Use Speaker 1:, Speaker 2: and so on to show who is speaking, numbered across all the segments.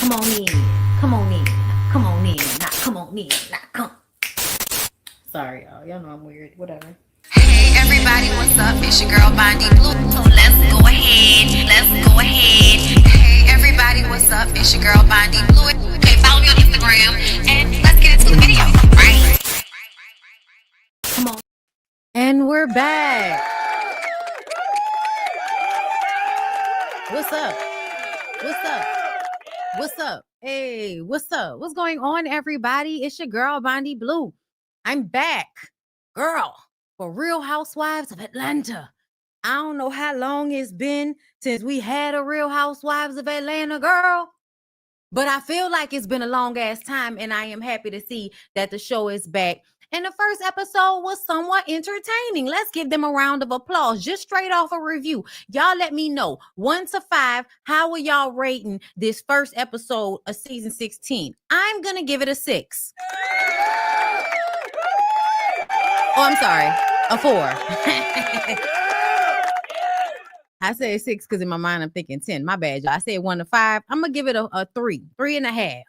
Speaker 1: Come on in. Come on in. Come on in. Not come on in. Not come. Sorry, y'all. Y'all know I'm weird. Whatever.
Speaker 2: Hey everybody, what's up? It's your girl BondyBlue. So let's go ahead. Hey everybody, what's up? It's your girl BondyBlue. Okay, follow me on Instagram and let's get into the video. Right?
Speaker 1: Come on. And we're back. What's up? What's up? What's up? Hey, what's up? What's going on, everybody? It's your girl BondyBlue. I'm back, girl, for Real Housewives of Atlanta. I don't know how long it's been since we had a Real Housewives of Atlanta, girl, but I feel like it's been a long ass time, and I am happy to see that the show is back. And the first episode was somewhat entertaining. Let's give them a round of applause, just straight off a review. Y'all let me know, 1 to 5, how are y'all rating this first episode of season 16? I'm going to give it a 6. Oh, I'm sorry, a 4. I said 6 because in my mind I'm thinking 10. My bad, y'all. I said 1 to 5. I'm going to give it a 3, 3.5.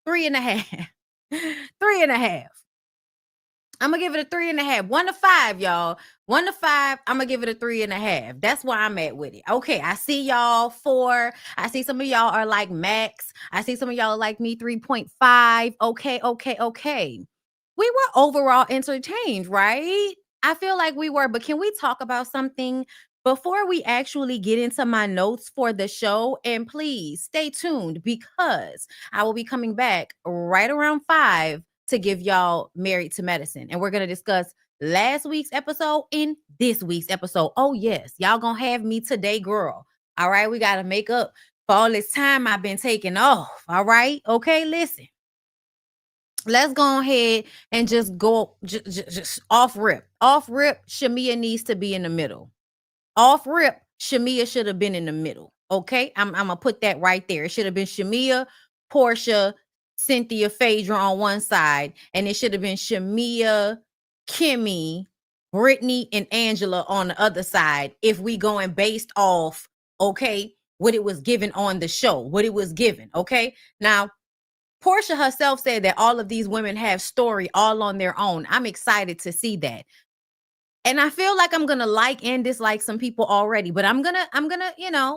Speaker 1: 3.5. 3.5. I'm gonna give it a 3.5. 1 to 5, y'all. 1 to 5. I'm gonna give it a 3.5. That's where I'm at with it. Okay, I see y'all 4. I see some of y'all are like max. I see some of y'all are like me 3.5. Okay. We were overall entertained, right? I feel like we were, but can we talk about something before we actually get into my notes for the show? And please stay tuned because I will be coming back right around 5 to give y'all Married to Medicine. And we're going to discuss last week's episode and this week's episode. Oh, yes. Y'all going to have me today, girl. All right. We got to make up for all this time I've been taking off. All right. Okay. Listen. Let's go ahead and just go just off rip. Off rip, Shamia needs to be in the middle. Off rip, Shamia should have been in the middle. Okay. I'm going to put that right there. It should have been Shamia, Porsha, Cynthia, Phaedra on one side, and it should have been Shamia, Kimmy, Brittany, and Angela on the other side if we going based off, okay, what it was given on the show, what it was given, okay? Now, Porsha herself said that all of these women have story all on their own. I'm excited to see that. And I feel like I'm gonna like and dislike some people already, but I'm gonna,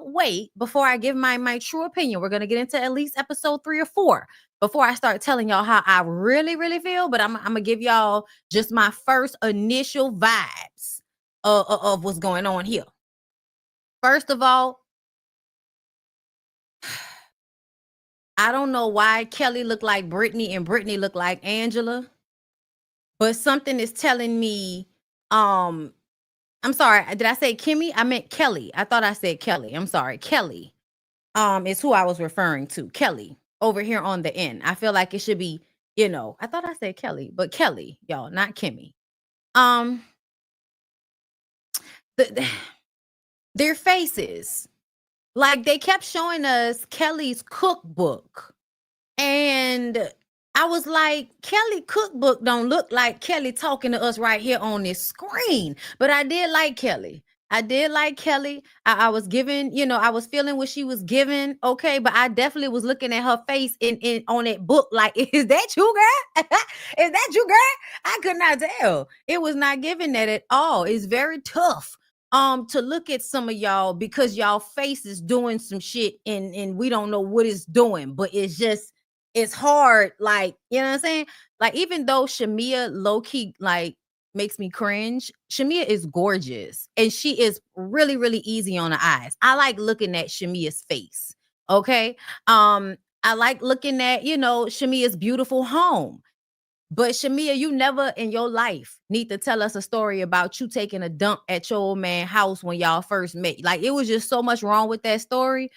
Speaker 1: wait before I give my true opinion. We're gonna get into at least episode 3 or 4 before I start telling y'all how I really, really feel. But I'm gonna give y'all just my first initial vibes of what's going on here. First of all, I don't know why Kelly looked like Brittany and Brittany looked like Angela, but something is telling me, I'm sorry. Did I say Kimmy? I meant Kelly. I thought I said Kelly. I'm sorry. Kelly is who I was referring to. Kelly over here on the end. I feel like it should be, I thought I said Kelly, but Kelly, y'all, not Kimmy. Their faces, like they kept showing us Kelly's cookbook. And I was like, Kelly cookbook don't look like Kelly talking to us right here on this screen. But I did like Kelly. I was giving, I was feeling what she was giving. Okay. But I definitely was looking at her face in on that book. Like, is that you, girl? Is that you, girl? I could not tell. It was not giving that at all. It's very tough to look at some of y'all because y'all face is doing some shit and we don't know what it's doing. But it's hard, like, you know what I'm saying? Like, even though Shamia low-key, like, makes me cringe, Shamia is gorgeous. And she is really, really easy on the eyes. I like looking at Shamia's face, okay? I like looking at, Shamia's beautiful home. But Shamia, you never in your life need to tell us a story about you taking a dump at your old man's house when y'all first met. Like, it was just so much wrong with that story.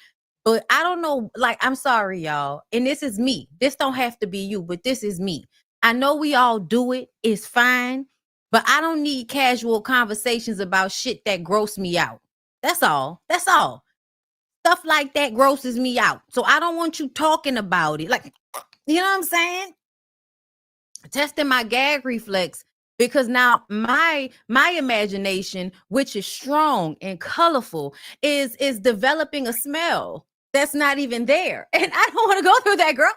Speaker 1: But I don't know, like, I'm sorry, y'all. And this is me. This don't have to be you, but this is me. I know we all do it. It's fine. But I don't need casual conversations about shit that gross me out. That's all. That's all. Stuff like that grosses me out. So I don't want you talking about it. Like, you know what I'm saying? Testing my gag reflex. Because now my imagination, which is strong and colorful, is developing a smell. that's not even there. And I don't want to go through that, girl.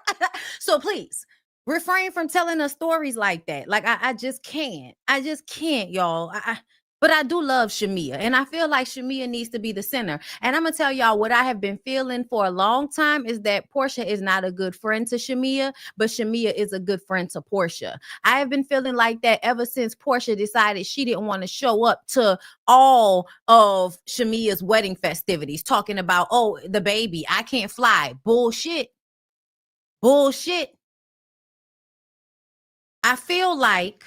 Speaker 1: So please refrain from telling us stories like that. Like I just can't. I just can't, y'all. But I do love Shamia, and I feel like Shamia needs to be the center. And I'm gonna tell y'all what I have been feeling for a long time is that Porsha is not a good friend to Shamia, but Shamia is a good friend to Porsha. I have been feeling like that ever since Porsha decided she didn't want to show up to all of Shamia's wedding festivities, talking about, oh, the baby, I can't fly. Bullshit. Bullshit. I feel like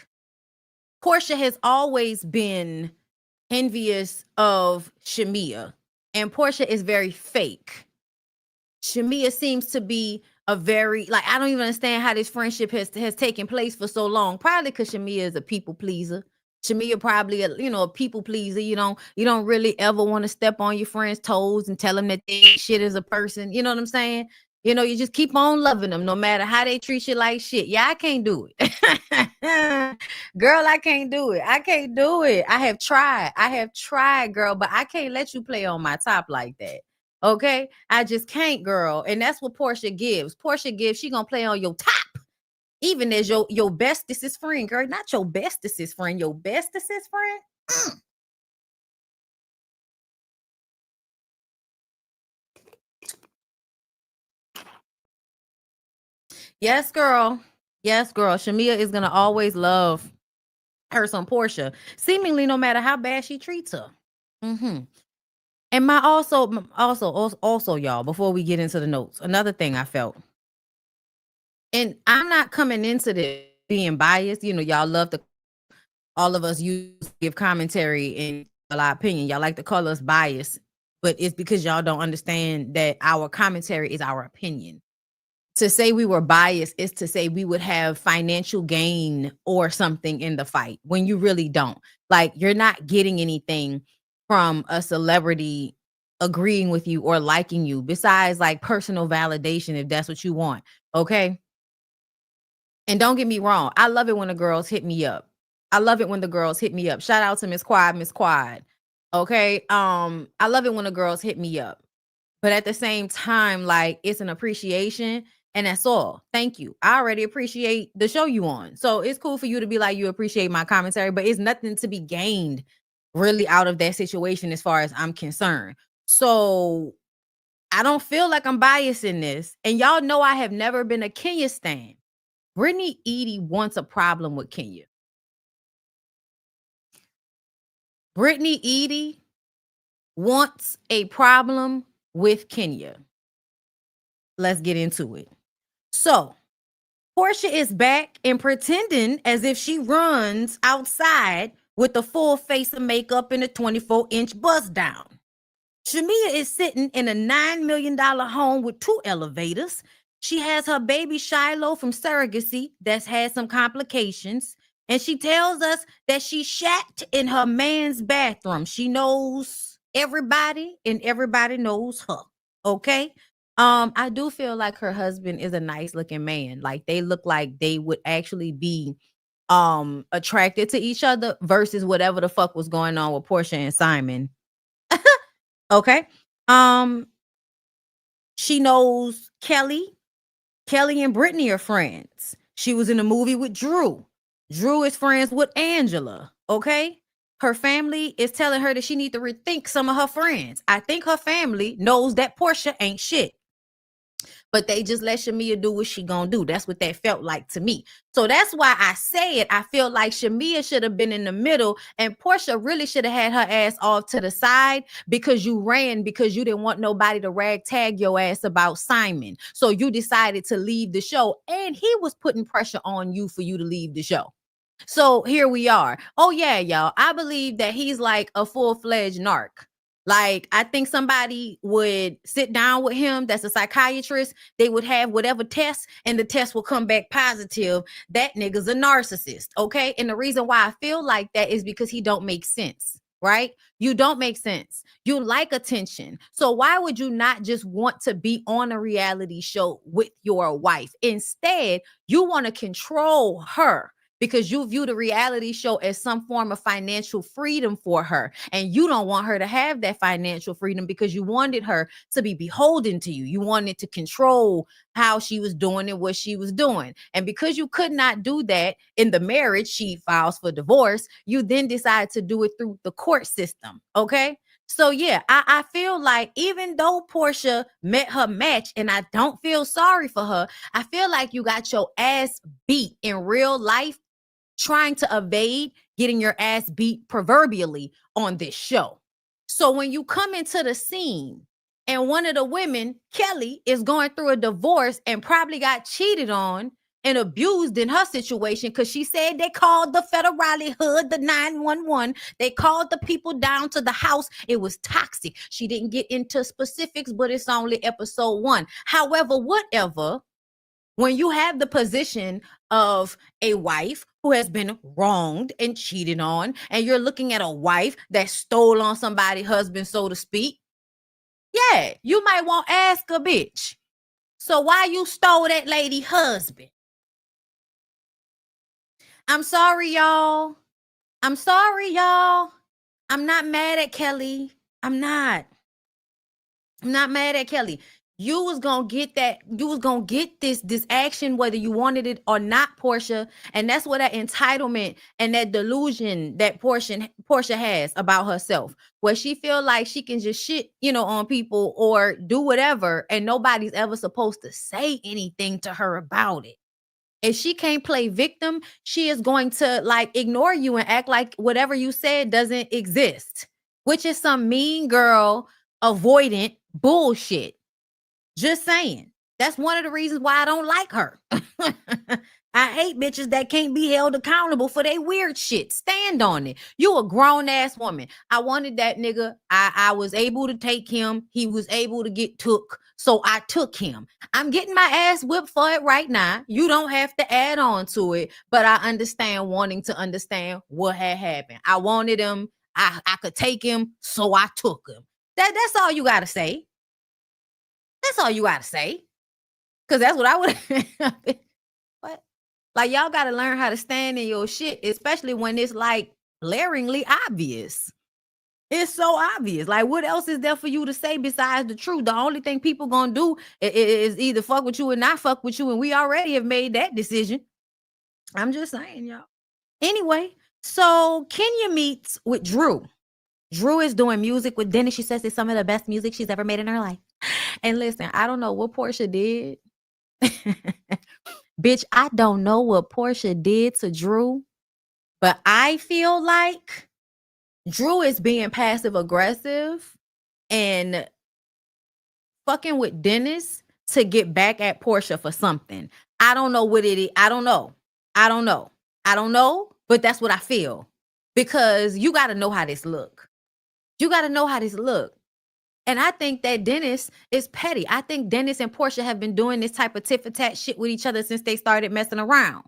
Speaker 1: Porsha has always been envious of Shamia, and Porsha is very fake. Shamia seems to be a very, like, I don't even understand how this friendship has taken place for so long. Probably because Shamia is a people pleaser. Shamia probably a people pleaser. You don't really ever want to step on your friend's toes and tell them that they ain't shit as a person. You know what I'm saying? You just keep on loving them no matter how they treat you like shit. Yeah, I can't do it. Girl, I can't do it. I can't do it. I have tried, girl, but I can't let you play on my top like that. Okay, I just can't, girl. And that's what Porsha gives. Porsha gives, she gonna play on your top, even as your bestest friend, girl. Not your bestest friend, your bestest friend. Yes, girl. Yes, girl. Shamia is gonna always love her some Porsha, seemingly no matter how bad she treats her. And my also, y'all, before we get into the notes, another thing I felt, and I'm not coming into this being biased. Y'all love to, all of us give commentary and our opinion. Y'all like to call us biased, but it's because y'all don't understand that our commentary is our opinion. To say we were biased is to say we would have financial gain or something in the fight when you really don't. Like, you're not getting anything from a celebrity agreeing with you or liking you besides like personal validation, if that's what you want. Okay. And don't get me wrong, I love it when the girls hit me up. Shout out to Miss Quad. Okay. I love it when the girls hit me up. But at the same time, like, it's an appreciation, and that's all. Thank you. I already appreciate the show you on. So it's cool for you to be like, you appreciate my commentary, but it's nothing to be gained really out of that situation as far as I'm concerned. So I don't feel like I'm biased in this. And y'all know I have never been a Kenya stan. Brittany Edie wants a problem with Kenya. Brittany Edie wants a problem with Kenya. Let's get into it. So, Porsha is back and pretending as if she runs outside with the full face of makeup and a 24-inch bust down. Shamia is sitting in a $9 million home with 2 elevators. She has her baby Shiloh from surrogacy that's had some complications. And she tells us that she shat in her man's bathroom. She knows everybody and everybody knows her. Okay. I do feel like her husband is a nice looking man. Like, they look like they would actually be attracted to each other versus whatever the fuck was going on with Porsha and Simon. Okay. She knows Kelly. Kelly and Brittany are friends. She was in a movie with Drew. Drew is friends with Angela. Okay. Her family is telling her that she needs to rethink some of her friends. I think her family knows that Porsha ain't shit, but they just let Shamia do what she gonna do. That's what that felt like to me. So that's why I say it. I feel like Shamia should have been in the middle, and Porsha really should have had her ass off to the side because you ran because you didn't want nobody to ragtag your ass about Simon. So you decided to leave the show, and he was putting pressure on you for you to leave the show. So here we are. Oh yeah, y'all. I believe that he's like a full-fledged narc. Like, I think somebody would sit down with him that's a psychiatrist. They would have whatever test, and the test will come back positive. That nigga's a narcissist, okay? And the reason why I feel like that is because he don't make sense, right? You don't make sense. You like attention. So why would you not just want to be on a reality show with your wife? Instead, you want to control her. because you view the reality show as some form of financial freedom for her. And you don't want her to have that financial freedom because you wanted her to be beholden to you. You wanted to control how she was doing and what she was doing. And because you could not do that in the marriage, she files for divorce. You then decide to do it through the court system. Okay. So yeah, I feel like even though Porsha met her match, and I don't feel sorry for her, I feel like you got your ass beat in real life trying to evade getting your ass beat proverbially on this show. So when you come into the scene and one of the women, Kelly, is going through a divorce and probably got cheated on and abused in her situation because she said they called the federale hood, the 911. They called the people down to the house. It was toxic. She didn't get into specifics, but it's only episode 1. However, whatever, when you have the position of a wife who has been wronged and cheated on, and you're looking at a wife that stole on somebody's husband, so to speak, yeah, you might want to ask a bitch, so why you stole that lady husband? I'm sorry, y'all. I'm sorry, y'all. I'm not mad at Kelly. I'm not mad at Kelly. You was gonna get that. You was gonna get this action, whether you wanted it or not, Porsha. And that's what that entitlement and that delusion that Porsha has about herself, where she feel like she can just shit, on people or do whatever, and nobody's ever supposed to say anything to her about it. If she can't play victim, she is going to ignore you and act like whatever you said doesn't exist, which is some mean girl avoidant bullshit. Just saying. That's one of the reasons why I don't like her. I hate bitches that can't be held accountable for their weird shit. Stand on it. You a grown ass woman. I wanted that nigga. I was able to take him. He was able to get took. So I took him. I'm getting my ass whipped for it right now. You don't have to add on to it, but I understand wanting to understand what had happened. I wanted him. I could take him. So I took him. That's all you got to say. That's all you got to say. Because that's what I would. What? Y'all got to learn how to stand in your shit, especially when it's blaringly obvious. It's so obvious. What else is there for you to say besides the truth? The only thing people gonna do is either fuck with you or not fuck with you. And we already have made that decision. I'm just saying, y'all. Anyway, so Kenya meets with Drew. Drew is doing music with Dennis. She says it's some of the best music she's ever made in her life. And listen, I don't know what Porsha did. Bitch, I don't know what Porsha did to Drew, but I feel like Drew is being passive aggressive and fucking with Dennis to get back at Porsha for something. I don't know what it is. I don't know, but that's what I feel, because you got to know how this look. You got to know how this look. And I think that Dennis is petty. I think Dennis and Porsha have been doing this type of tit for tat shit with each other since they started messing around.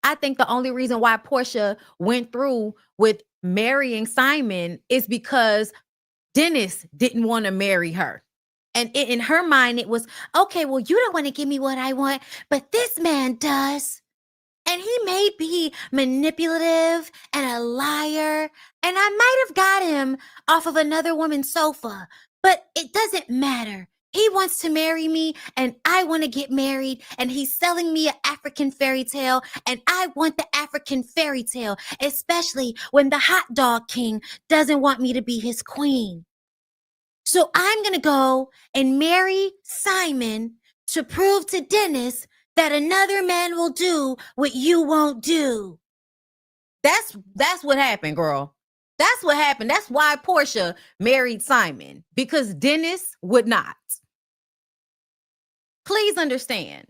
Speaker 1: I think the only reason why Porsha went through with marrying Simon is because Dennis didn't want to marry her. And in her mind, it was, okay, well, you don't want to give me what I want, but this man does. And he may be manipulative and a liar, and I might have got him off of another woman's sofa, but it doesn't matter. He wants to marry me, and I want to get married, and he's selling me an African fairy tale, and I want the African fairy tale, especially when the hot dog king doesn't want me to be his queen. So I'm going to go and marry Simon to prove to Dennis that another man will do what you won't do. That's what happened, girl. That's what happened. That's why Porsha married Simon, because Dennis would not. Please understand.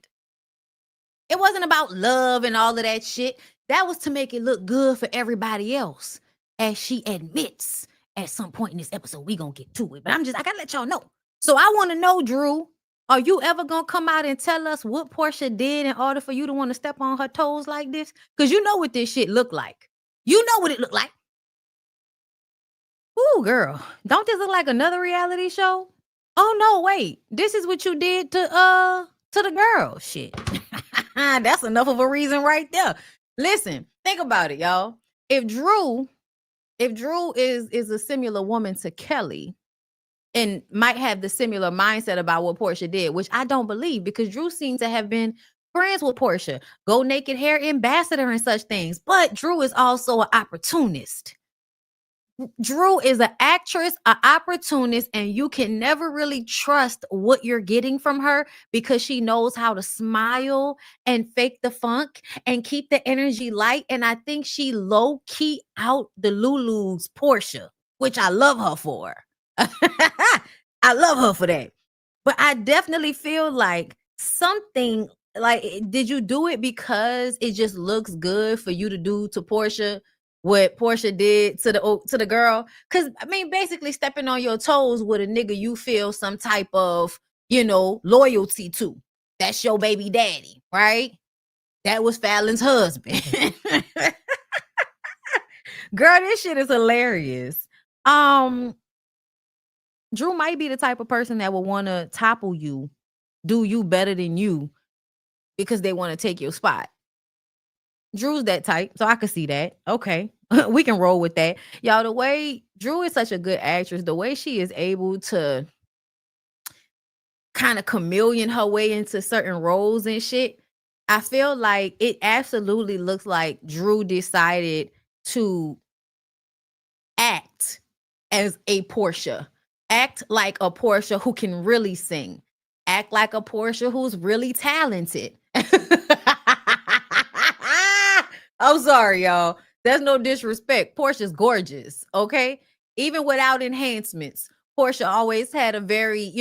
Speaker 1: It wasn't about love and all of that shit. That was to make it look good for everybody else, as she admits at some point in this episode. We gonna get to it, but I gotta let y'all know. So I want to know, Drew, are you ever gonna come out and tell us what Porsha did in order for you to want to step on her toes like this? Because you know what this shit look like. You know what it looked like. Ooh, girl, don't this look like another reality show? Oh no, wait. This is what you did to the girl. Shit. That's enough of a reason right there. Listen, think about it, y'all. If Drew is a similar woman to Kelly and might have the similar mindset about what Porsha did, which I don't believe, because Drew seems to have been friends with Porsha, go naked hair ambassador and such things. But Drew is also an opportunist. Drew is an actress, an opportunist, and you can never really trust what you're getting from her because she knows how to smile and fake the funk and keep the energy light. And I think she low key out the Lulu's Porsha, which I love her for. I love her for that. But I definitely feel like something like, did you do it because it just looks good for you to do to Porsha what Porsha did to the girl? Because I mean, basically stepping on your toes with a nigga you feel some type of, loyalty to. That's your baby daddy, right? That was Fallon's husband. Girl, this shit is hilarious. Drew might be the type of person that will want to topple you, do you better than you, because they want to take your spot. Drew's that type, so I could see that. Okay, we can roll with that. Y'all, the way Drew is such a good actress, the way she is able to kind of chameleon her way into certain roles and shit, I feel like it absolutely looks like Drew decided to act as a Porsha. Act like a Porsha who can really sing. Act like a Porsha who's really talented. I'm sorry, y'all. There's no disrespect. Porsha's gorgeous, okay? Even without enhancements, Porsha always had a very,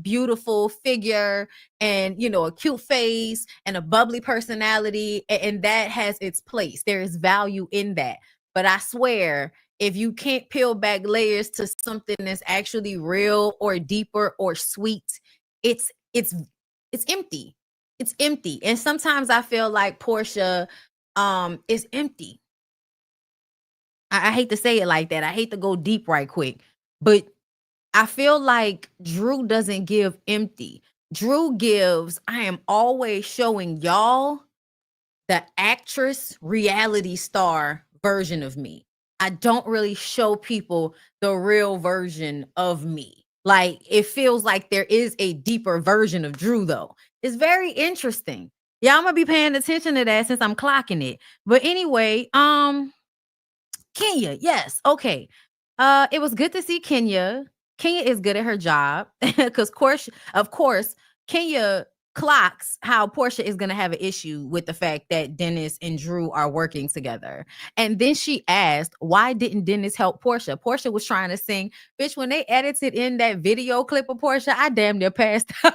Speaker 1: beautiful figure and, a cute face and a bubbly personality. And that has its place. There is value in that. But I swear, if you can't peel back layers to something that's actually real or deeper or sweet, it's empty. It's empty. And sometimes I feel like Porsha is empty. I hate to say it like that. I hate to go deep right quick, but I feel like Drew doesn't give empty. Drew gives, I am always showing y'all the actress reality star version of me. I don't really show people the real version of me. Like, it feels like there is a deeper version of Drew, though. It's very interesting. Yeah, I'm gonna be paying attention to that since I'm clocking it. But anyway, Kenya, yes, okay. It was good to see Kenya. Kenya is good at her job because, of course, Kenya clocks how Porsha is going to have an issue with the fact that Dennis and Drew are working together. And then she asked, why didn't Dennis help Porsha? Porsha was trying to sing. Bitch, when they edited in that video clip of Porsha, I damn near passed out.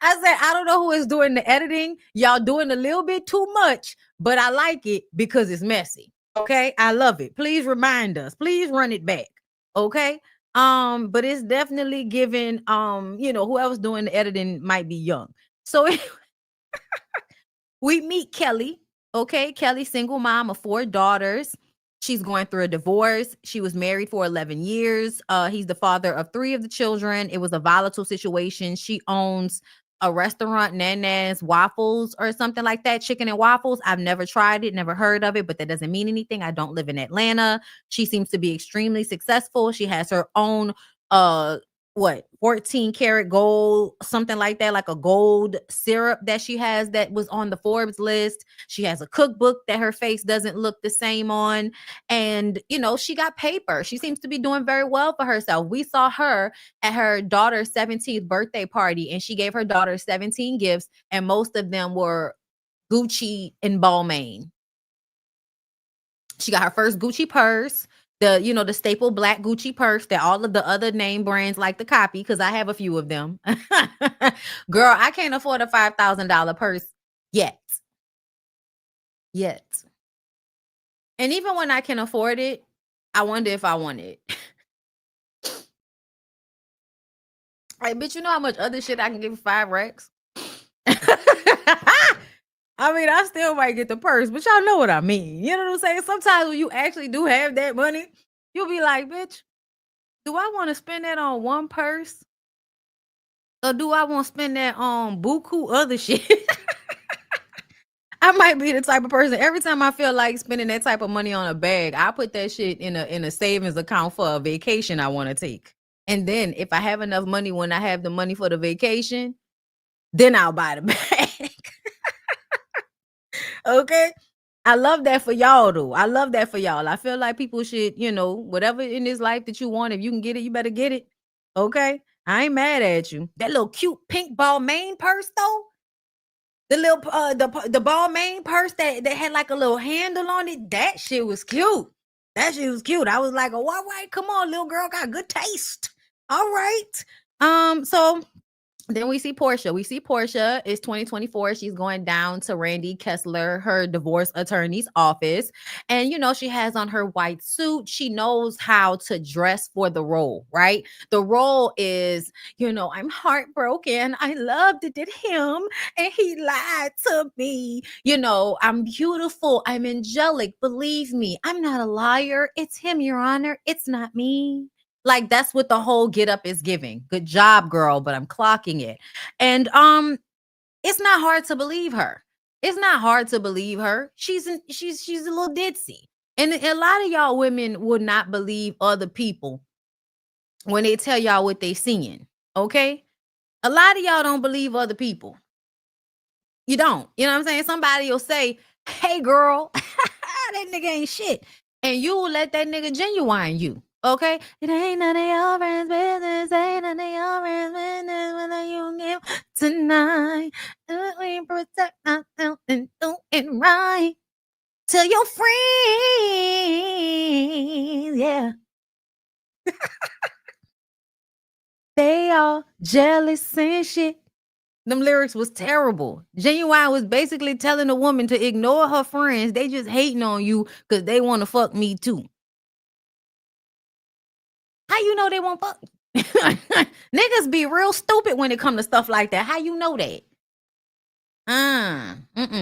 Speaker 1: I said, I don't know who is doing the editing. Y'all doing a little bit too much, but I like it because it's messy. Okay, I love it. Please remind us. Please run it back. Okay. But it's definitely given, whoever's doing the editing might be young. So we meet Kelly. Okay, Kelly, single mom of 4 daughters. She's going through a divorce. She was married for 11 years. He's the father of 3 of the children. It was a volatile situation. She owns a restaurant, Nana's Waffles or something like that, chicken and waffles. I've never tried it, never heard of it, but that doesn't mean anything. I don't live in Atlanta. She seems to be extremely successful. She has her own 14 karat gold, something like that, like a gold syrup that she has that was on the Forbes list. She has a cookbook that her face doesn't look the same on. And, she got paper. She seems to be doing very well for herself. We saw her at her daughter's 17th birthday party, and she gave her daughter 17 gifts, and most of them were Gucci and Balmain. She got her first Gucci purse, the staple black Gucci purse that all of the other name brands like to copy, because I have a few of them. Girl, I can't afford a $5,000 purse yet. And even when I can afford it, I wonder if I want it. Like, bitch, you know how much other shit I can get for 5 racks? I mean, I still might get the purse, but y'all know what I mean. You know what I'm saying? Sometimes when you actually do have that money, you'll be like, bitch, do I want to spend that on one purse? Or do I want to spend that on buku other shit? I might be the type of person, every time I feel like spending that type of money on a bag, I put that shit in a savings account for a vacation I want to take. And then if I have enough money when I have the money for the vacation, then I'll buy the bag. Okay? I love that for y'all though. I love that for y'all. I feel like people should, whatever in this life that you want, if you can get it, you better get it. Okay? I ain't mad at you. That little cute pink ball main purse though. The little the ball main purse that had like a little handle on it, that shit was cute. That shit was cute. I was like, oh, all right, come on, little girl, got good taste. All right. So then we see Porsha. It's 2024. She's going down to Randy Kessler, her divorce attorney's office. And, she has on her white suit. She knows how to dress for the role, right? The role is, I'm heartbroken. I loved it him and he lied to me. I'm beautiful. I'm angelic. Believe me, I'm not a liar. It's him, Your Honor. It's not me. Like, that's what the whole get up is giving. Good job, girl, but I'm clocking it. And it's not hard to believe her. It's not hard to believe her. She's a little ditzy. And a lot of y'all women would not believe other people when they tell y'all what they seeing. Okay? A lot of y'all don't believe other people. You don't. You know what I'm saying? Somebody will say, hey girl, that nigga ain't shit. And you will let that nigga genuine you. Okay, it ain't none of your friends' business. Ain't none of your friends' business when you give tonight. We protect ourselves and do it right. Tell your friends, yeah. They all jealous and shit. Them lyrics was terrible. Genuine was basically telling a woman to ignore her friends. They just hating on you because they want to fuck me too. How you know they won't fuck? Niggas be real stupid when it come to stuff like that. How you know that?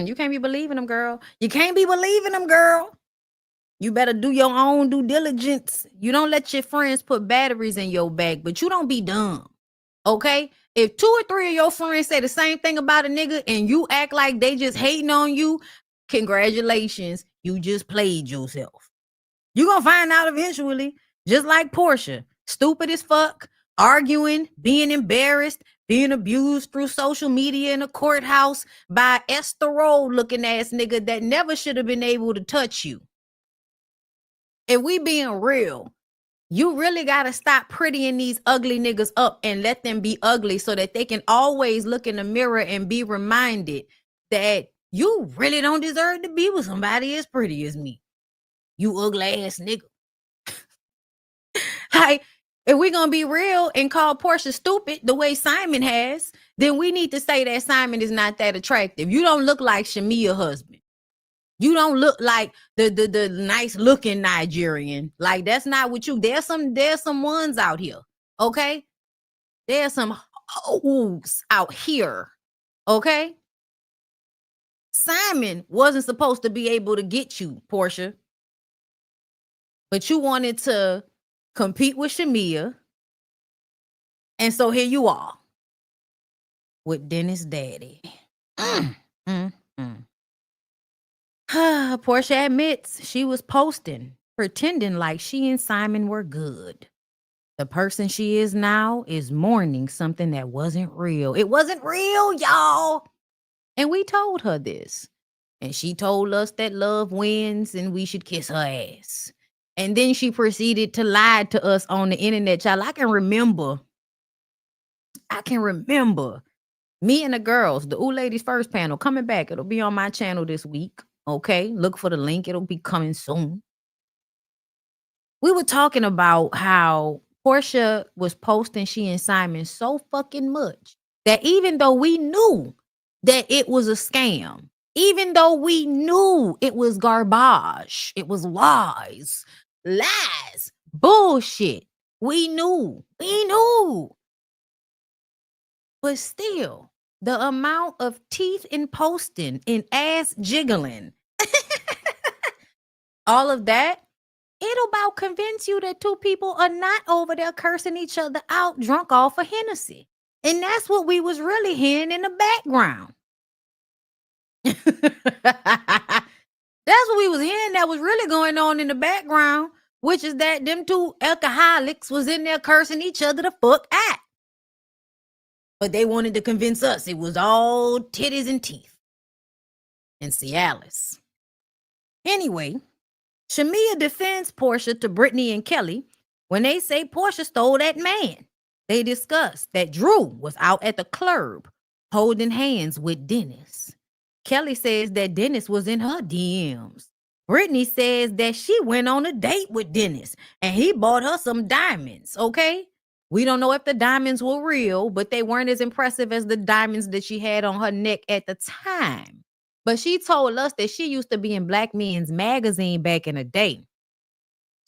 Speaker 1: You can't be believing them, girl. You can't be believing them, girl. You better do your own due diligence. You don't let your friends put batteries in your bag, but you don't be dumb. Okay? If 2 or 3 of your friends say the same thing about a nigga and you act like they just hating on you, congratulations. You just played yourself. You're going to find out eventually. Just like Porsha, stupid as fuck, arguing, being embarrassed, being abused through social media in a courthouse by Esther looking ass nigga that never should have been able to touch you. If we being real, you really got to stop prettying these ugly niggas up and let them be ugly so that they can always look in the mirror and be reminded that you really don't deserve to be with somebody as pretty as me. You ugly ass nigga. Like, if we're going to be real and call Porsha stupid the way Simon has, then we need to say that Simon is not that attractive. You don't look like Shamia's husband. You don't look like the nice looking Nigerian. Like, that's not what you, there's some ones out here. Okay. There's some hoes out here. Okay. Simon wasn't supposed to be able to get you, Porsha. But you wanted to compete with Shamia. And so here you are with Dennis' daddy. Porsha admits she was posting, pretending like she and Simon were good. The person she is now is mourning something that wasn't real. It wasn't real, y'all. And we told her this. And she told us that love wins and we should kiss her ass. And then she proceeded to lie to us on the internet, child. I can remember me and the girls, the Ooh Ladies First panel coming back. It'll be on my channel this week. Okay. Look for the link. It'll be coming soon. We were talking about how Porsha was posting she and Simon so fucking much that even though we knew that it was a scam, even though we knew it was garbage, it was lies, bullshit. We knew. But still, the amount of teeth in posting and ass jiggling, all of that, it'll about convince you that two people are not over there cursing each other out drunk off of Hennessy. And that's what we was really hearing in the background. That's what we was hearing that was really going on in the background, which is that them two alcoholics was in there cursing each other the fuck out. But they wanted to convince us it was all titties and teeth. And Cialis. Anyway, Shamia defends Porsha to Brittany and Kelly when they say Porsha stole that man. They discuss that Drew was out at the club holding hands with Dennis. Kelly says that Dennis was in her DMs. Brittany says that she went on a date with Dennis and he bought her some diamonds, okay? We don't know if the diamonds were real, but they weren't as impressive as the diamonds that she had on her neck at the time. But she told us that she used to be in Black Men's Magazine back in the day.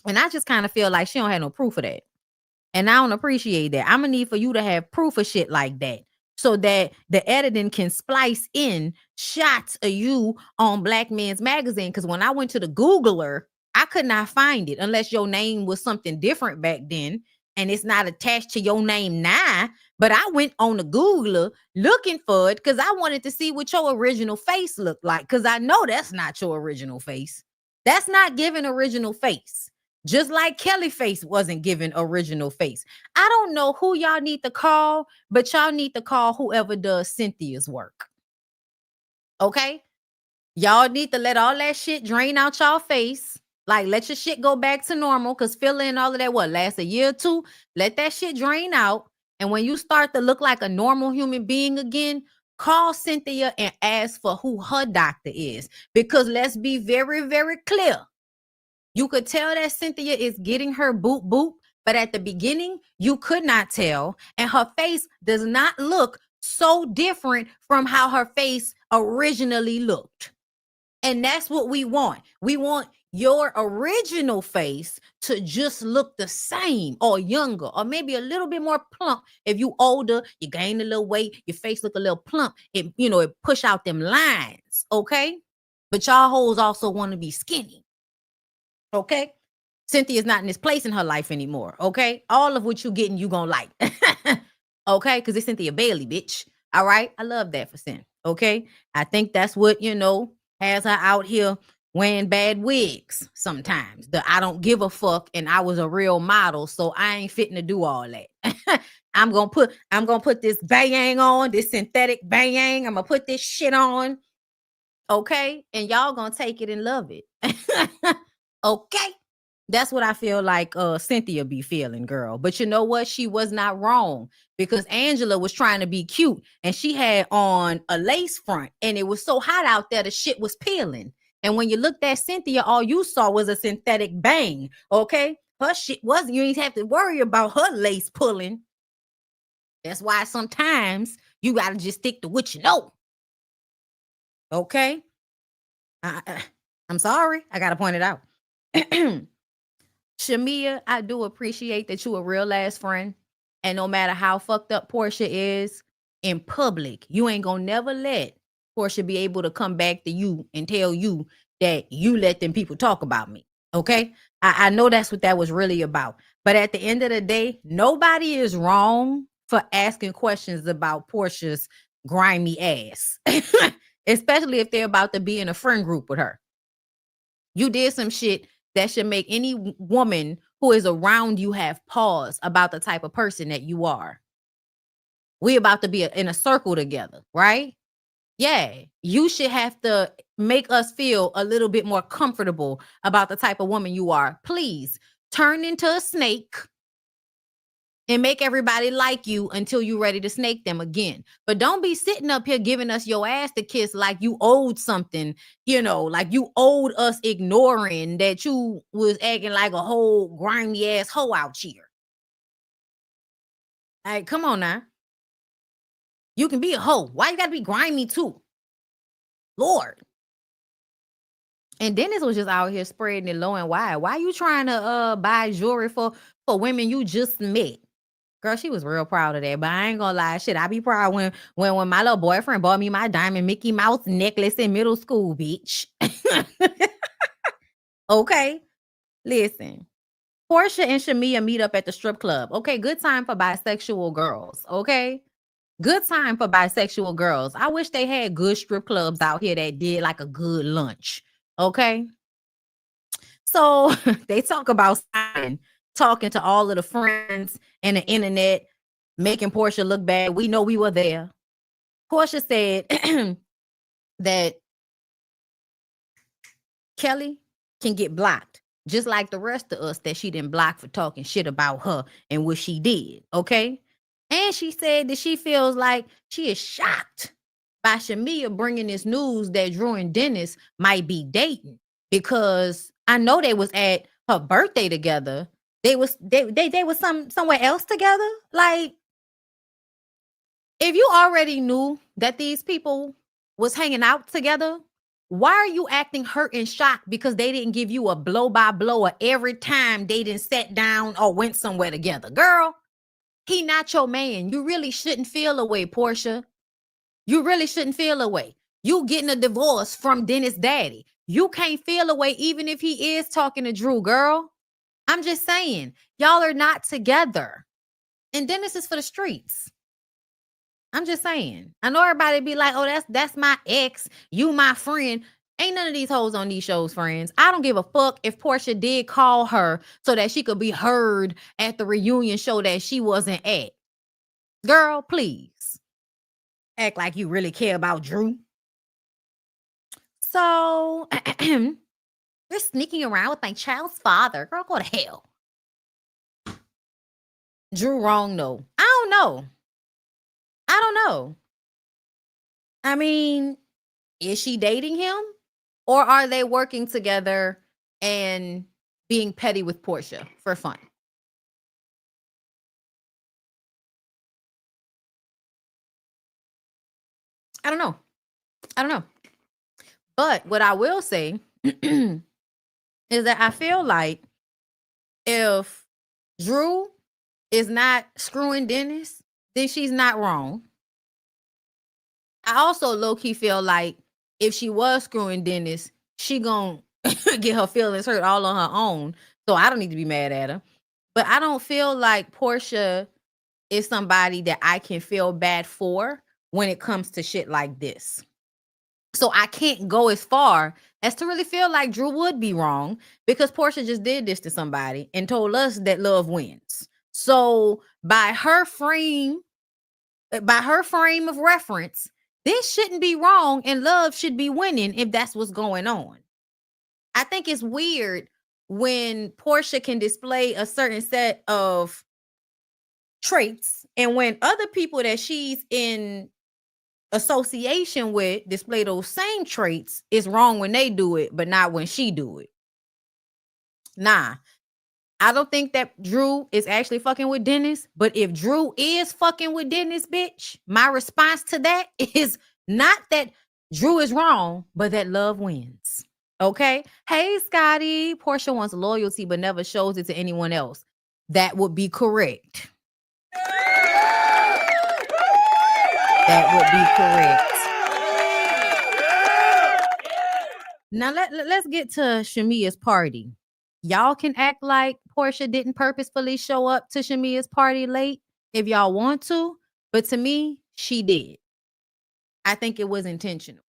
Speaker 1: And I just kind of feel like she don't have no proof of that. And I don't appreciate that. I'm going to need for you to have proof of shit like that so that the editing can splice in shots of you on Black Men's Magazine. Because when I went to the Googler, I could not find it unless your name was something different back then. And it's not attached to your name now. But I went on the Googler looking for it because I wanted to see what your original face looked like. Because I know that's not your original face. That's not giving original face. Just like Kelly face wasn't given original face. I don't know who y'all need to call, but y'all need to call whoever does Cynthia's work. Okay? Y'all need to let all that shit drain out y'all face. Like, let your shit go back to normal because filler and all of that, lasts a year or two? Let that shit drain out. And when you start to look like a normal human being again, call Cynthia and ask for who her doctor is. Because let's be very, very clear. You could tell that Cynthia is getting her boop boop, but at the beginning, you could not tell. And her face does not look so different from how her face originally looked. And that's what we want. We want your original face to just look the same or younger or maybe a little bit more plump. If you older, you gain a little weight, your face look a little plump. It push out them lines, okay? But y'all hoes also want to be skinny. Okay, Cynthia's not in this place in her life anymore. Okay, all of what you getting, you gonna like. Okay, because it's Cynthia Bailey, bitch. All right, I love that for Cyn. Okay, I think that's what has her out here wearing bad wigs sometimes. I don't give a fuck, and I was a real model, so I ain't fitting to do all that. I'm gonna put this bayang on, this synthetic bayang. I'm gonna put this shit on. Okay, and y'all gonna take it and love it. Okay, that's what I feel like Cynthia be feeling, girl. But you know what? She was not wrong because Angela was trying to be cute and she had on a lace front and it was so hot out there, the shit was peeling. And when you looked at Cynthia, all you saw was a synthetic bang. Okay, her shit wasn't. You didn't have to worry about her lace pulling. That's why sometimes you gotta just stick to what you know. Okay, I'm sorry, I gotta point it out. Shamia, I do appreciate that you a real ass friend. And no matter how fucked up Porsha is in public, you ain't gonna never let Porsha be able to come back to you and tell you that you let them people talk about me. Okay? I know that's what that was really about. But at the end of the day, nobody is wrong for asking questions about Porsha's grimy ass. Especially if they're about to be in a friend group with her. You did some shit that should make any woman who is around you have pause about the type of person that you are. We about to be in a circle together, right? Yeah, you should have to make us feel a little bit more comfortable about the type of woman you are. Please turn into a snake and make everybody like you until you're ready to snake them again. But don't be sitting up here giving us your ass to kiss like you owed something, like you owed us ignoring that you was acting like a whole grimy ass hoe out here. All right, come on now. You can be a hoe. Why you gotta be grimy too? Lord. And Dennis was just out here spreading it low and wide. Why you trying to buy jewelry for women you just met? Girl, she was real proud of that, but I ain't gonna lie. Shit, I be proud when my little boyfriend bought me my diamond Mickey Mouse necklace in middle school, bitch. Okay, listen. Porsha and Shamia meet up at the strip club. Okay, good time for bisexual girls. Okay, Good time for bisexual girls. I wish they had good strip clubs out here that did like a good lunch. Okay. So they talk about Simon talking to all of the friends and the internet, making Porsha look bad. We know we were there. Porsha said that Kelly can get blocked, just like the rest of us that she didn't block for talking shit about her and what she did. Okay. And she said that she feels like she is shocked by Shamia bringing this news that Drew and Dennis might be dating, because I know they was at her birthday together. They was somewhere else together. Like, if you already knew that these people was hanging out together, why are you acting hurt and shocked because they didn't give you a blow by blow every time they didn't sat down or went somewhere together? Girl, he not your man. You really shouldn't feel away, Porsha. You really shouldn't feel away. You getting a divorce from Dennis' daddy. You can't feel away even if he is talking to Drew, girl. I'm just saying, y'all are not together. And Dennis is for the streets. I'm just saying. I know everybody be like, oh, that's my ex. You my friend. Ain't none of these hoes on these shows, friends. I don't give a fuck if Porsha did call her so that she could be heard at the reunion show that she wasn't at. Girl, please. Act like you really care about Drew. So, you're sneaking around with my child's father. Girl, go to hell. Drew wrong, though. I don't know. I mean, is she dating him? Or are they working together and being petty with Porsha for fun? I don't know. But what I will say is that I feel like if Drew is not screwing Dennis, then she's not wrong. I also low-key feel like if she was screwing Dennis, she gonna get her feelings hurt all on her own. So I don't need to be mad at her. But I don't feel like Porsha is somebody that I can feel bad for when it comes to shit like this. So I can't go as far as to really feel like Drew would be wrong, because Porsha just did this to somebody and told us that love wins. So by her frame of reference, this shouldn't be wrong and love should be winning if that's what's going on. I think it's weird when Porsha can display a certain set of traits, and when other people that she's in association with display those same traits, it's wrong when they do it, but not when she do it. Nah, I don't think that Drew is actually fucking with Dennis. But if Drew is fucking with Dennis, bitch, my response to that is not that Drew is wrong, but that love wins. Okay? Hey, Scotty. Porsha wants loyalty but never shows it to anyone else. That would be correct. That would be correct. Now let's get to Shamia's party. Y'all can act like Porsha didn't purposefully show up to Shamia's party late if y'all want to, but to me, she did. I think it was intentional.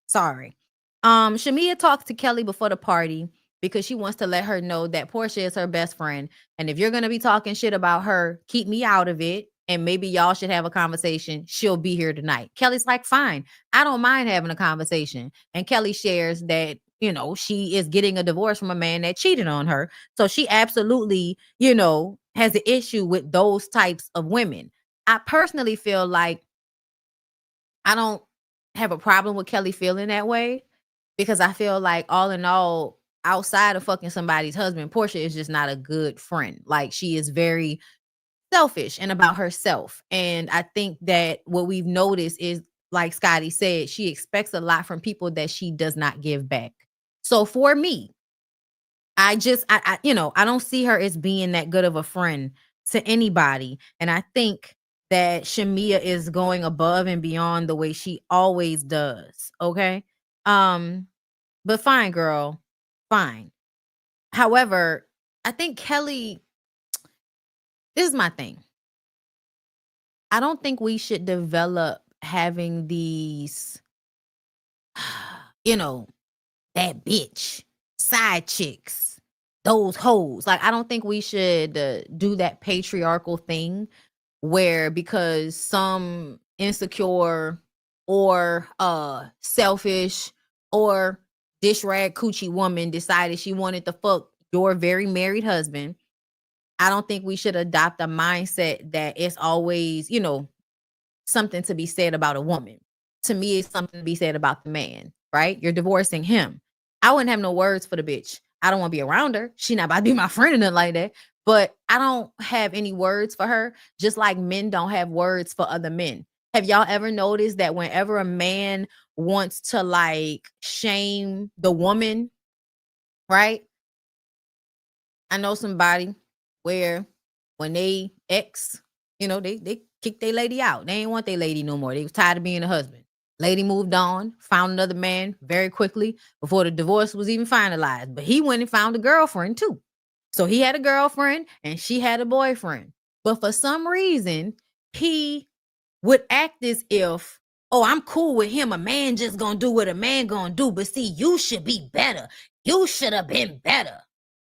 Speaker 1: Sorry. Shamia talked to Kelly before the party because she wants to let her know that Porsha is her best friend. And if you're going to be talking shit about her, keep me out of it. And maybe y'all should have a conversation. She'll be here tonight. Kelly's like, fine, I don't mind having a conversation. And Kelly shares that, you know, she is getting a divorce from a man that cheated on her. So she absolutely, you know, has an issue with those types of women. I personally feel like I don't have a problem with Kelly feeling that way, because I feel like all in all, outside of fucking somebody's husband, Porsha is just not a good friend. Like, she is very selfish and about herself. And I think that what we've noticed is, like Scotty said, she expects a lot from people that she does not give back. So for me, I don't see her as being that good of a friend to anybody. And I think that Shamia is going above and beyond the way she always does. Okay. But fine, girl. Fine. However, I think Kelly, this is my thing. I don't think we should develop having these, that bitch, side chicks, those hoes. Like, I don't think we should do that patriarchal thing where because some insecure or selfish or dish rag coochie woman decided she wanted to fuck your very married husband. I don't think we should adopt a mindset that it's always, something to be said about a woman. To me, it's something to be said about the man, right? You're divorcing him. I wouldn't have no words for the bitch. I don't want to be around her. She not about to be my friend or nothing like that. But I don't have any words for her, just like men don't have words for other men. Have y'all ever noticed that whenever a man wants to like shame the woman, right? I know somebody where when they ex, they kicked their lady out. They ain't want their lady no more. They was tired of being a husband. Lady moved on, found another man very quickly before the divorce was even finalized. But he went and found a girlfriend too. So he had a girlfriend and she had a boyfriend. But for some reason, he would act as if, oh, I'm cool with him. A man just gonna do what a man gonna do. But see, you should be better. You should have been better.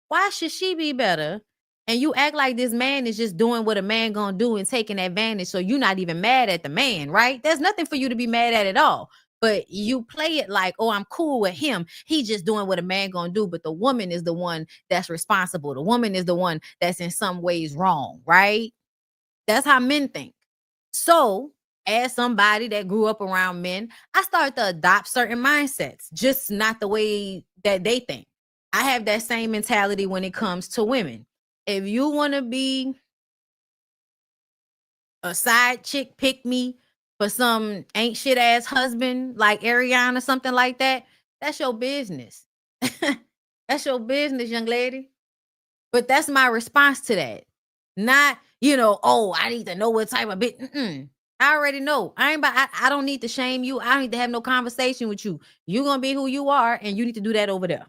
Speaker 1: Why should she be better? And you act like this man is just doing what a man gonna do and taking advantage. So you're not even mad at the man, right? There's nothing for you to be mad at all. But you play it like, oh, I'm cool with him. He just doing what a man gonna do. But the woman is the one that's responsible. The woman is the one that's in some ways wrong, right? That's how men think. So as somebody that grew up around men, I started to adopt certain mindsets, just not the way that they think. I have that same mentality when it comes to women. If you want to be a side chick, pick me for some ain't shit ass husband like Ariana or something like that, that's your business. That's your business, young lady. But that's my response to that. Not, oh, I need to know what type of bitch. I already know. I don't need to shame you. I don't need to have no conversation with you. You're going to be who you are, and you need to do that over there.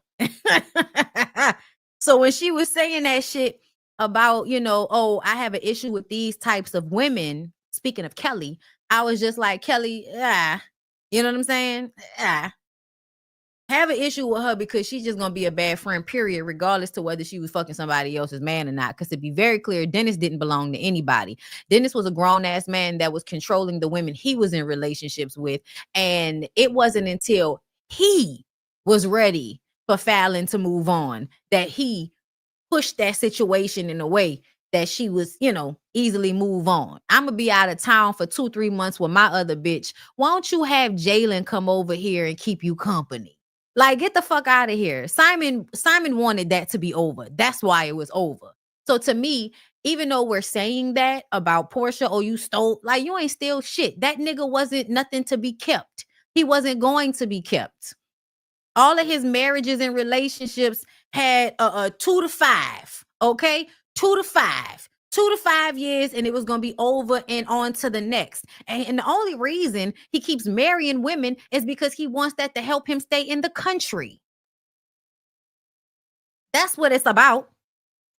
Speaker 1: So when she was saying that shit about, oh, I have an issue with these types of women, speaking of Kelly, I was just like, Kelly, you know what I'm saying? Have an issue with her because she's just gonna be a bad friend, period, regardless to whether she was fucking somebody else's man or not. Because to be very clear, Dennis didn't belong to anybody. Dennis was a grown-ass man that was controlling the women he was in relationships with. And it wasn't until he was ready for Fallon to move on that he pushed that situation in a way that she was, easily move on. I'm going to be out of town for 2-3 months with my other bitch. Why don't you have Jalen come over here and keep you company? Like, get the fuck out of here. Simon wanted that to be over. That's why it was over. So to me, even though we're saying that about Porsha, oh, you stole, like, you ain't steal shit. That nigga wasn't nothing to be kept. He wasn't going to be kept. All of his marriages and relationships had a 2 to 5, okay? 2 to 5. 2 to 5 years, and it was going to be over and on to the next. And the only reason he keeps marrying women is because he wants that to help him stay in the country. That's what it's about.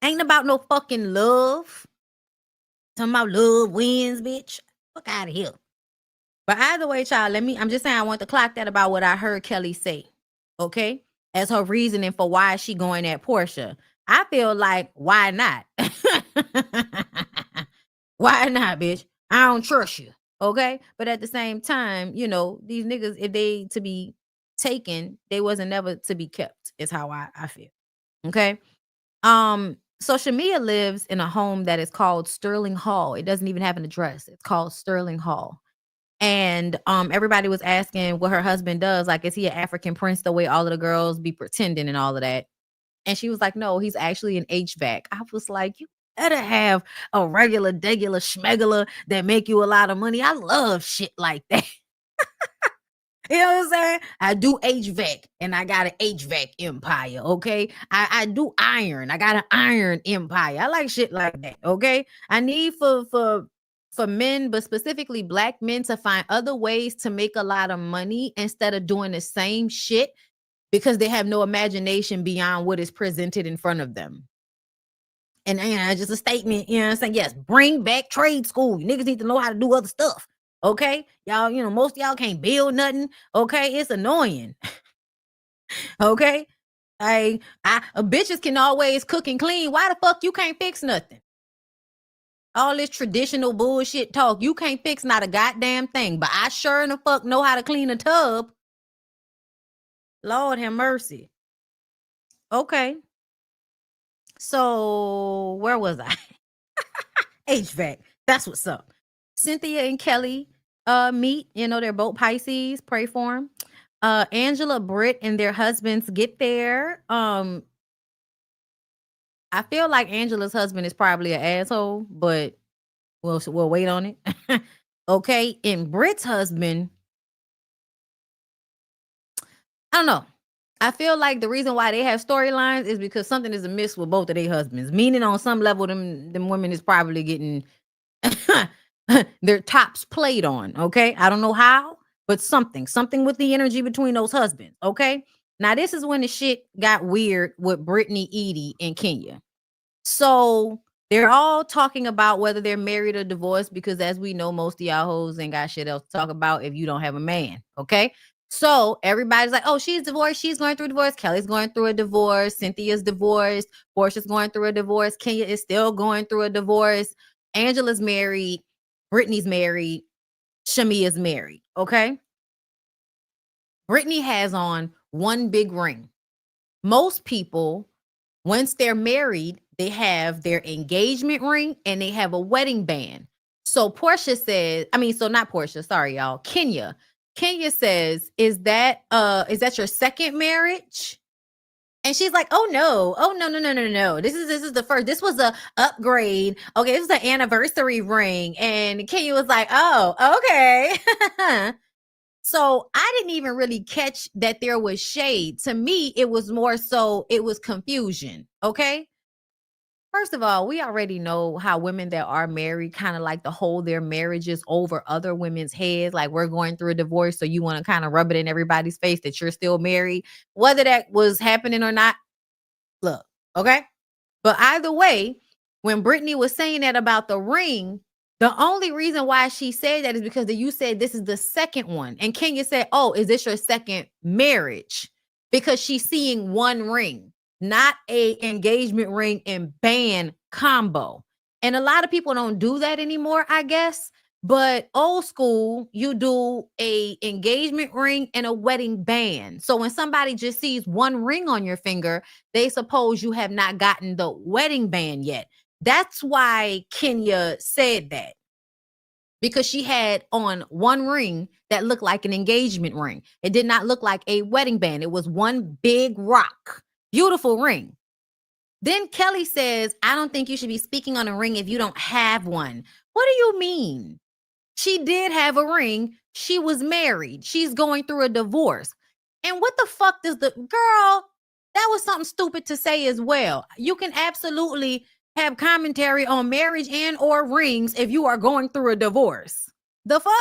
Speaker 1: Ain't about no fucking love. Talking about love wins, bitch. Fuck out of here. But either way, child, I'm just saying I want to clock that about what I heard Kelly say. Okay? As her reasoning for why she going at Porsha. I feel like, why not? Why not, bitch? I don't trust you. Okay? But at the same time, these niggas, if they to be taken, they wasn't never to be kept, is how I feel. Okay? So Shamia lives in a home that is called Sterling Hall. It doesn't even have an address. It's called Sterling Hall. And everybody was asking what her husband does. Like, is he an African prince the way all of the girls be pretending and all of that? And she was like, no, he's actually an HVAC. I was like, you better have a regular, degular, schmegular that make you a lot of money. I love shit like that. You know what I'm saying? I do HVAC and I got an HVAC empire, okay? I do iron. I got an iron empire. I like shit like that, okay? I need for men, but specifically Black men, to find other ways to make a lot of money instead of doing the same shit because they have no imagination beyond what is presented in front of them. And just a statement, you know what I'm saying? Yes, bring back trade school. You niggas need to know how to do other stuff. Okay. Y'all, most of y'all can't build nothing. Okay. It's annoying. Okay. Bitches can always cook and clean. Why the fuck you can't fix nothing? All this traditional bullshit talk. You can't fix not a goddamn thing. But I sure in the fuck know how to clean a tub. Lord have mercy. Okay. So where was I? HVAC. That's what's up. Cynthia and Kelly meet. They're both Pisces. Pray for them. Angela, Britt, and their husbands get there. I feel like Angela's husband is probably an asshole, but we'll wait on it. Okay. And Britt's husband, I don't know. I feel like the reason why they have storylines is because something is amiss with both of their husbands. Meaning on some level, them women is probably getting their tops played on. Okay. I don't know how, but something with the energy between those husbands. Okay. Now this is when the shit got weird with Brittany, Edie, and Kenya. So they're all talking about whether they're married or divorced because as we know, most of y'all hoes ain't got shit else to talk about if you don't have a man. Okay. So everybody's like, oh, she's divorced. She's going through a divorce. Kelly's going through a divorce. Cynthia's divorced. Porsha's going through a divorce. Kenya is still going through a divorce. Angela's married. Brittany's married. Shamia's married. Okay. Brittany has on one big ring. Most people, once they're married, they have their engagement ring and they have a wedding band. So Porsha says, not Porsha, sorry, y'all. Kenya says, is that your second marriage? And she's like, oh no. This is the first. This was a upgrade. Okay, this is an anniversary ring. And Kenya was like, oh, okay. So I didn't even really catch that there was shade. To me, it was more so it was confusion. Okay. First of all, we already know how women that are married kind of like to hold their marriages over other women's heads. Like we're going through a divorce, so you want to kind of rub it in everybody's face that you're still married. Whether that was happening or not, look, okay? But either way, when Brittany was saying that about the ring, the only reason why she said that is because you said this is the second one. And Kenya said, oh, is this your second marriage? Because she's seeing one ring, not a engagement ring and band combo. And a lot of people don't do that anymore, I guess. But old school, you do a engagement ring and a wedding band. So when somebody just sees one ring on your finger, they suppose you have not gotten the wedding band yet. That's why Kenya said that. Because she had on one ring that looked like an engagement ring. It did not look like a wedding band. It was one big rock. Beautiful ring. Then Kelly says, I don't think you should be speaking on a ring if you don't have one. What do you mean? She did have a ring. She was married. She's going through a divorce. And what the fuck does girl, that was something stupid to say as well. You can absolutely have commentary on marriage and or rings if you are going through a divorce. The fuck?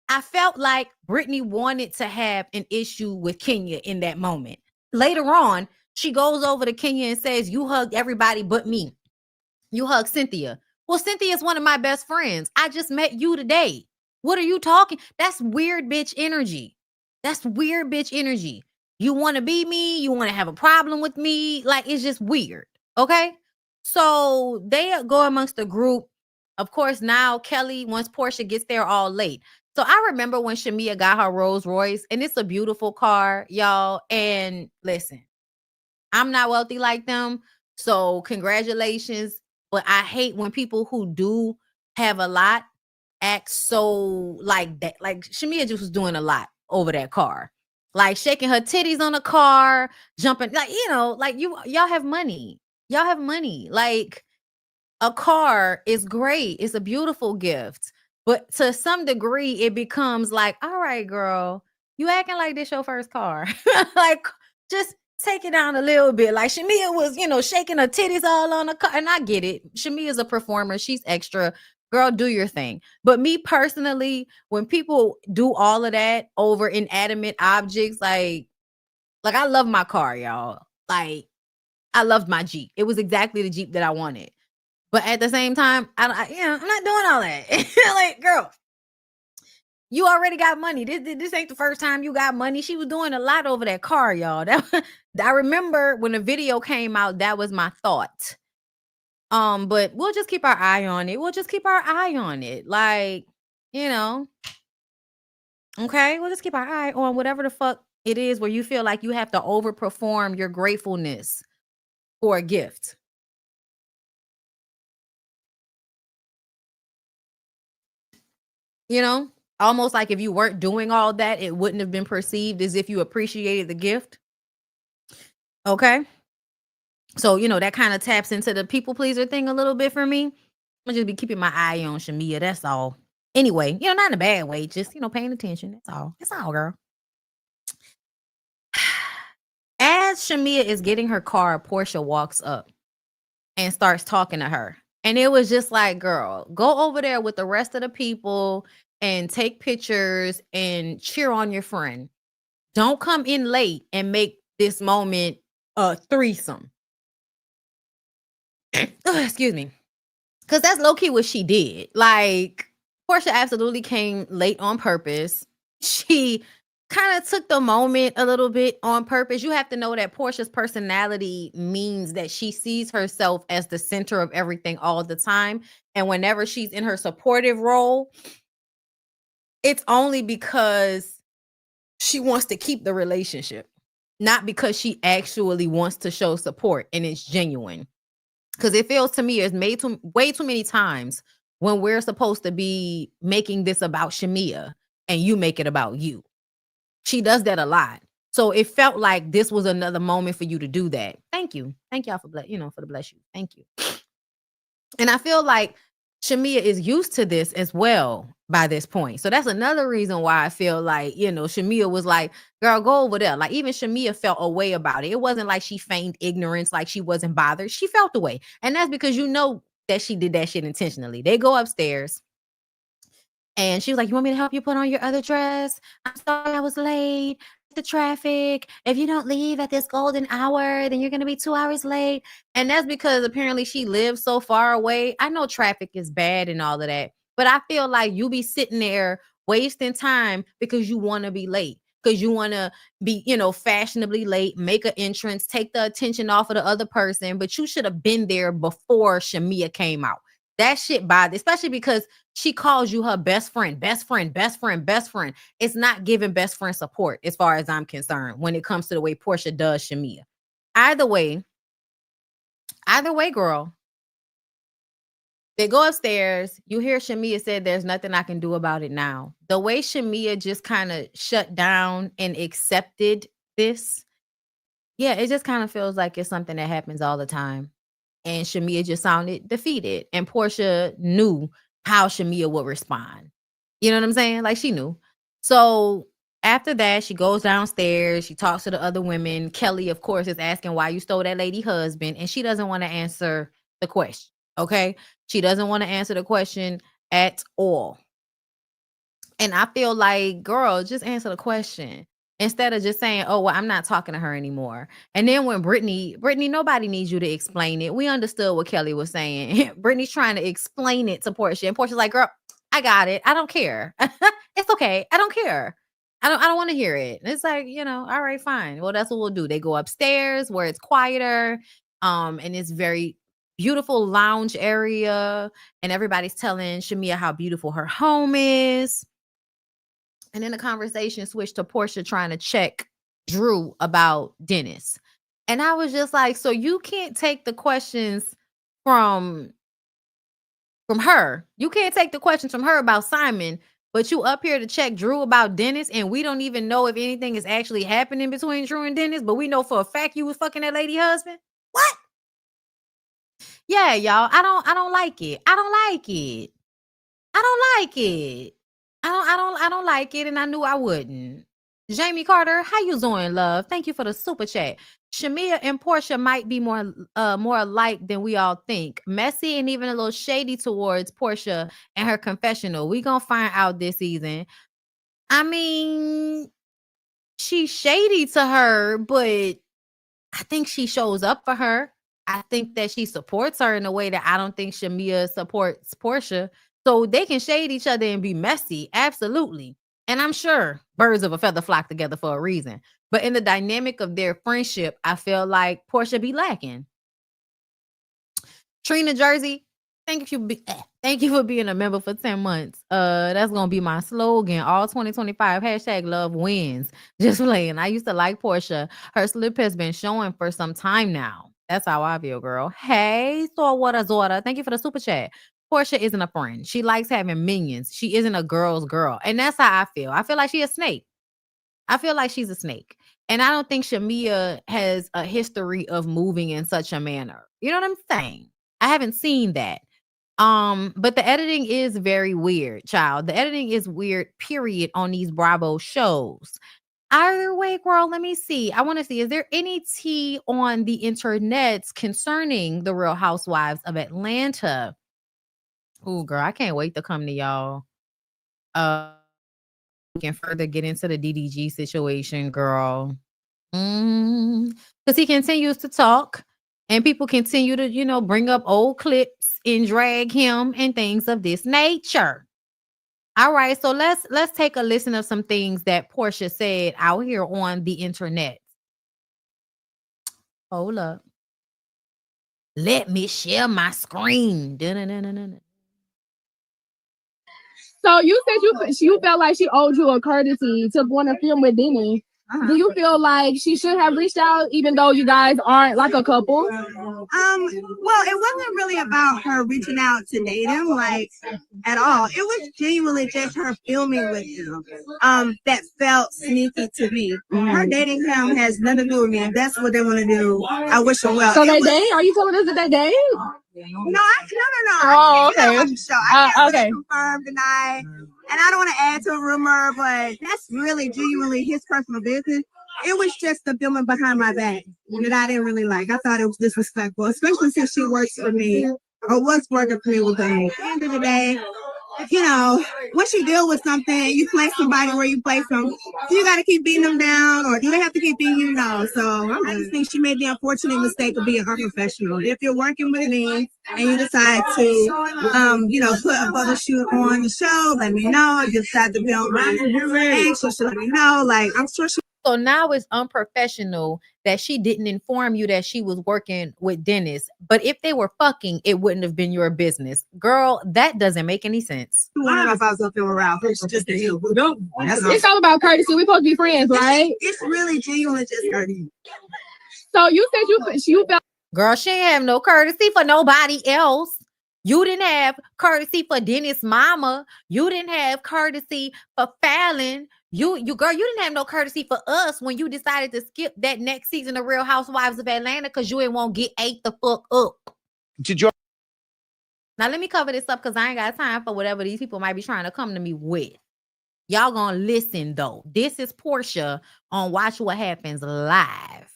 Speaker 1: I felt like Brittany wanted to have an issue with Kenya in that moment. Later on, she goes over to Kenya and says, you hugged everybody but me. You hugged Cynthia. Well, Cynthia is one of my best friends. I just met you today. What are you talking? That's weird bitch energy. That's weird bitch energy. You want to be me? You want to have a problem with me? Like, it's just weird. Okay? So they go amongst the group. Of course, now Kelly, once Porsha gets there all late. So I remember when Shamia got her Rolls Royce, and it's a beautiful car, y'all. And listen, I'm not wealthy like them. So congratulations. But I hate when people who do have a lot act so like that. Like Shamia just was doing a lot over that car. Like shaking her titties on the car, jumping, like, like y'all have money. Y'all have money. Like a car is great. It's a beautiful gift. But to some degree, it becomes like, all right, girl, you acting like this your first car. Like, just take it down a little bit. Like Shamia was, shaking her titties all on the car. And I get it. Shamia's a performer. She's extra. Girl, do your thing. But me personally, when people do all of that over inanimate objects, like I love my car, y'all. Like, I loved my Jeep. It was exactly the Jeep that I wanted. But at the same time, I'm not doing all that. Like, girl, you already got money. This ain't the first time you got money. She was doing a lot over that car, y'all. I remember when the video came out, that was my thought. But we'll just keep our eye on it. We'll just keep our eye on it. Like, okay, we'll just keep our eye on whatever the fuck it is where you feel like you have to overperform your gratefulness for a gift. Almost like if you weren't doing all that, it wouldn't have been perceived as if you appreciated the gift. Okay. So, that kind of taps into the people pleaser thing a little bit for me. I'm gonna just be keeping my eye on Shamia. That's all. Anyway, not in a bad way, just, paying attention. That's all. That's all, girl. As Shamia is getting her car, Porsha walks up and starts talking to her. And it was just like, girl, go over there with the rest of the people and take pictures and cheer on your friend. Don't come in late and make this moment a threesome. Excuse me. Because that's low-key what she did. Like, Porsha absolutely came late on purpose. She kind of took the moment a little bit on purpose. You have to know that Porsha's personality means that she sees herself as the center of everything all the time. And whenever she's in her supportive role, it's only because she wants to keep the relationship, not because she actually wants to show support and it's genuine. Because it feels to me it's made way too many times when we're supposed to be making this about Shamia and you make it about you. She does that a lot. So it felt like this was another moment for you to do that. Thank you. Thank y'all for the bless you. Thank you. And I feel like Shamia is used to this as well by this point. So that's another reason why I feel like, Shamia was like, girl, go over there. Like even Shamia felt a way about it. It wasn't like she feigned ignorance, like she wasn't bothered. She felt the way. And that's because that she did that shit intentionally. They go upstairs. And she was like, you want me to help you put on your other dress? I'm sorry I was late. The traffic. If you don't leave at this golden hour, then you're going to be 2 hours late. And that's because apparently she lives so far away. I know traffic is bad and all of that, but I feel like you be sitting there wasting time because you want to be late, because you want to be, fashionably late, make an entrance, take the attention off of the other person. But you should have been there before Shamia came out. That shit bothered, especially because she calls you her best friend, best friend, best friend, best friend. It's not giving best friend support as far as I'm concerned when it comes to the way Porsha does Shamia. Either way, girl. They go upstairs. You hear Shamia said, there's nothing I can do about it now. The way Shamia just kind of shut down and accepted this, yeah, it just kind of feels like it's something that happens all the time. And Shamia just sounded defeated. And Porsha knew how Shamia would respond. You know what I'm saying? Like she knew. So after that, she goes downstairs. She talks to the other women. Kelly, of course, is asking why you stole that lady husband. And she doesn't want to answer the question. Okay? She doesn't want to answer the question at all. And I feel like, girl, just answer the question. Instead of just saying, oh, well, I'm not talking to her anymore. And then when Brittany, nobody needs you to explain it. We understood what Kelly was saying. Brittany's trying to explain it to Porsha. And Portia's like, girl, I got it. I don't care. It's okay. I don't care. I don't want to hear it. And it's like, all right, fine. Well, that's what we'll do. They go upstairs where it's quieter. And it's very beautiful lounge area. And everybody's telling Shamia how beautiful her home is. And then the conversation switched to Porsha trying to check Drew about Dennis. And I was just like, so you can't take the questions from her. You can't take the questions from her about Simon, but you up here to check Drew about Dennis, and we don't even know if anything is actually happening between Drew and Dennis, but we know for a fact you was fucking that lady husband. What? Yeah, y'all. I don't like it. I don't like it. I don't like it. I don't like it, and I knew I wouldn't. Jamie Carter, how you doing, love? Thank you for the super chat. Shamia and Porsha might be more alike than we all think. Messy and even a little shady towards Porsha and her confessional. We gonna find out this season. I mean, she's shady to her, but I think she shows up for her. I think that she supports her in a way that I don't think Shamia supports Porsha. So they can shade each other and be messy. Absolutely. And I'm sure birds of a feather flock together for a reason. But in the dynamic of their friendship, I feel like Porsha be lacking. Trina Jersey, thank you for being a member for 10 months. That's gonna be my slogan all 2025. Hashtag love wins. Just playing. I used to like Porsha. Her slip has been showing for some time now. That's how I feel, girl. Hey, Sorwata Zora. Thank you for the super chat. Porsha isn't a friend. She likes having minions. She isn't a girl's girl. And that's how I feel. I feel like she's a snake. I feel like she's a snake. And I don't think Shamia has a history of moving in such a manner. You know what I'm saying? I haven't seen that. But the editing is very weird, child. The editing is weird, period, on these Bravo shows. Either way, girl, let me see. I want to see, is there any tea on the internets concerning the Real Housewives of Atlanta? Oh, girl, I can't wait to come to y'all. We can further get into the DDG situation, girl. Because he continues to talk and people continue to, bring up old clips and drag him and things of this nature. All right, so let's take a listen of some things that Porsha said out here on the internet. Hold up. Let me share my screen.
Speaker 3: So you said you felt like she owed you a courtesy to want to film with Denny. Do you feel like she should have reached out, even though you guys aren't like a couple?
Speaker 4: Well, it wasn't really about her reaching out to date him, like, at all. It was genuinely just her filming with him. That felt sneaky to me. Her dating him has nothing to do with me. If that's what they want to do, I wish them well.
Speaker 3: So they date? Are you telling us that they date?
Speaker 4: No.
Speaker 3: Oh, okay.
Speaker 4: I can't really confirm, deny, and I don't want to add to a rumor, but that's really genuinely his personal business. It was just the filming behind my back that I didn't really like. I thought it was disrespectful, especially since she works for me or was working for me with them. At the end of the day, once you deal with something, you place somebody where you place them. Do you got to keep beating them down, or do they have to keep beating you? No. So I just think she made the unfortunate mistake of being unprofessional. If you're working with me and you decide to, put a photo shoot on the show, let me know. If you decide to film my anxious, let me know. Like, I'm sure she.
Speaker 1: So now it's unprofessional that she didn't inform you that she was working with Dennis. But if they were fucking, it wouldn't have been your business. Girl, that doesn't make any sense.
Speaker 3: It's all about courtesy. We're supposed to be friends, right?
Speaker 4: It's really genuine, just courtesy.
Speaker 3: So you said you felt.
Speaker 1: Girl, she ain't have no courtesy for nobody else. You didn't have courtesy for Dennis' mama. You didn't have courtesy for Fallon. You didn't have no courtesy for us when you decided to skip that next season of Real Housewives of Atlanta because you didn't want to get ate the fuck up.
Speaker 5: Did you?
Speaker 1: Now let me cover this up because I ain't got time for whatever these people might be trying to come to me with. Y'all gonna listen though. This is Porsha on Watch What Happens Live.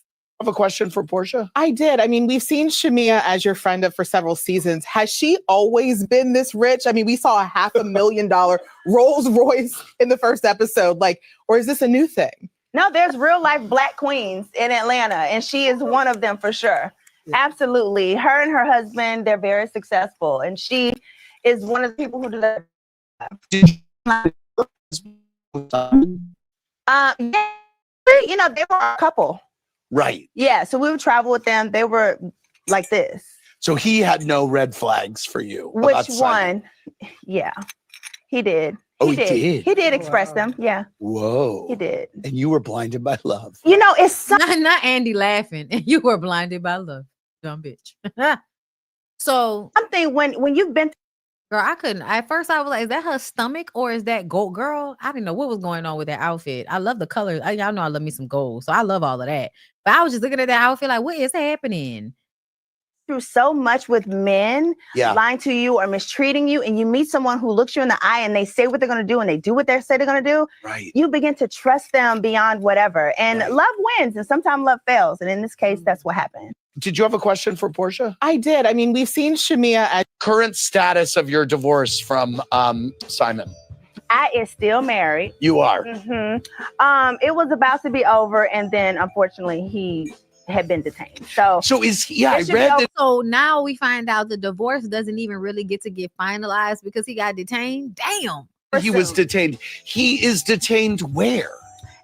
Speaker 5: Have a question for Porsha?
Speaker 6: I did. I mean, we've seen Shamia as your friend for several seasons. Has she always been this rich? I mean, we saw a $500,000 Rolls Royce in the first episode. Or is this a new thing?
Speaker 7: No, there's real life Black queens in Atlanta, and she is one of them for sure. Yeah. Absolutely. Her and her husband, they're very successful, and she is one of the people who do that. Yeah, they were a couple.
Speaker 5: Right.
Speaker 7: Yeah, so we would travel with them. They were like this.
Speaker 5: So he had no red flags for you.
Speaker 7: Which one? Yeah, he did.
Speaker 5: He did.
Speaker 7: He did express them. Yeah.
Speaker 5: Whoa.
Speaker 7: He did.
Speaker 5: And you were blinded by love.
Speaker 7: It's
Speaker 1: not Andy laughing. And you were blinded by love, dumb bitch. So
Speaker 7: something when you've been.
Speaker 1: Girl, I couldn't. At first, I was like, is that her stomach or is that gold? Girl, I didn't know what was going on with that outfit. I love the colors. Y'all know I love me some gold. So I love all of that. But I was just looking at that outfit like, what is happening?
Speaker 7: Through so much with men lying to you or mistreating you, and you meet someone who looks you in the eye and they say what they're going to do and they do what they say they're going to do.
Speaker 5: Right.
Speaker 7: You begin to trust them beyond whatever. And love wins, and sometimes love fails. And in this case, that's what happened.
Speaker 5: Did you have a question for Porsha?
Speaker 6: I did. I mean, we've seen Shamia as
Speaker 5: current status of your divorce from Simon.
Speaker 7: I is still married.
Speaker 5: You are.
Speaker 7: Mm-hmm. It was about to be over, and then unfortunately he had been detained. So
Speaker 5: is he, I
Speaker 7: it should be
Speaker 5: read
Speaker 7: over.
Speaker 5: that
Speaker 1: So now we find out the divorce doesn't even really get finalized because he got detained. Damn.
Speaker 5: he was detained. He is detained where?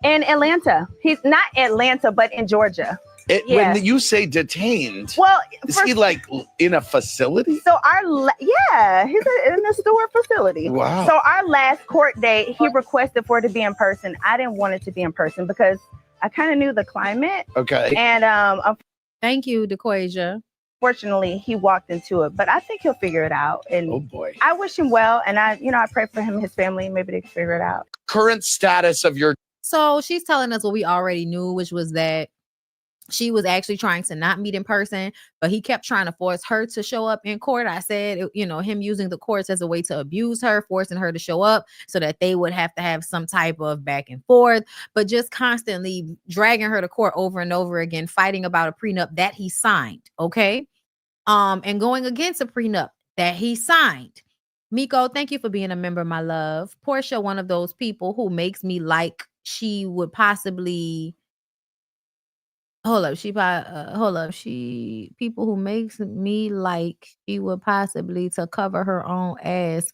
Speaker 7: In Atlanta. He's not Atlanta, but in Georgia. Yeah.
Speaker 5: When you say detained,
Speaker 7: Well,
Speaker 5: is he like in a facility?
Speaker 7: So he's in the SEDURE facility.
Speaker 5: Wow.
Speaker 7: So our last court date, he requested for it to be in person. I didn't want it to be in person because I kind of knew the climate.
Speaker 5: Okay.
Speaker 7: And
Speaker 1: thank you, DeQuasia.
Speaker 7: Fortunately, he walked into it, but I think he'll figure it out. And
Speaker 5: oh boy,
Speaker 7: I wish him well, and I pray for him and his family. Maybe they can figure it out.
Speaker 5: Current status of your.
Speaker 1: So she's telling us what we already knew, which was that she was actually trying to not meet in person, but he kept trying to force her to show up in court. I said, him using the courts as a way to abuse her, forcing her to show up so that they would have to have some type of back and forth, but just constantly dragging her to court over and over again, fighting about a prenup that he signed. Okay. And going against a prenup that he signed. Miko, thank you for being a member, my love. Porsha, one of those people who makes me like she would possibly people who makes me like she would possibly to cover her own ass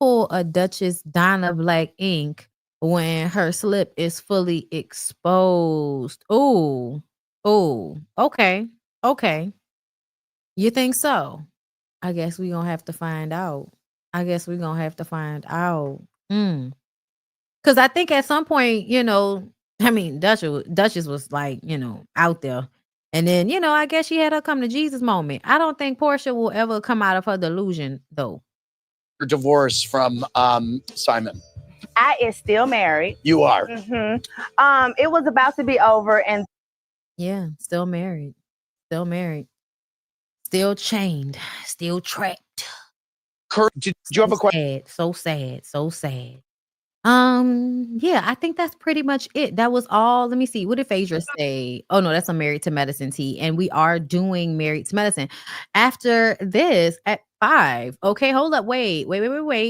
Speaker 1: pull a Duchess Donna Black ink when her slip is fully exposed. Oh, okay. You think so? I guess we're gonna have to find out. Because I think at some point, Duchess was like, out there. And then, I guess she had her come to Jesus moment. I don't think Porsha will ever come out of her delusion, though.
Speaker 5: Your divorce from Simon.
Speaker 7: I is still married.
Speaker 5: You are.
Speaker 7: Mm-hmm. It was about to be over, and
Speaker 1: yeah, still married, still chained, still trapped.
Speaker 5: Did you have a question?
Speaker 1: So sad. Yeah, I think that's pretty much it. That was all. Let me see. What did Phaedra say? Oh no, that's a Married to Medicine tea. And we are doing Married to Medicine after this at 5. Okay, hold up. Wait.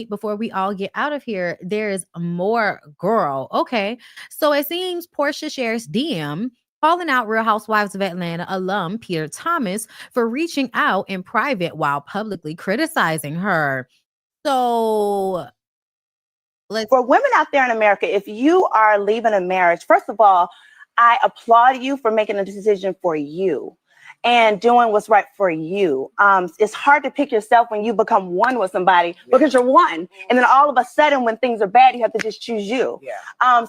Speaker 1: Before we all get out of here, there's more, girl. Okay. So it seems Porsha shares DM calling out Real Housewives of Atlanta alum Peter Thomas for reaching out in private while publicly criticizing her. So
Speaker 7: for women out there in America, if you are leaving a marriage, first of all, I applaud you for making a decision for you and doing what's right for you. It's hard to pick yourself when you become one with somebody because you're one. And then all of a sudden, when things are bad, you have to just choose you.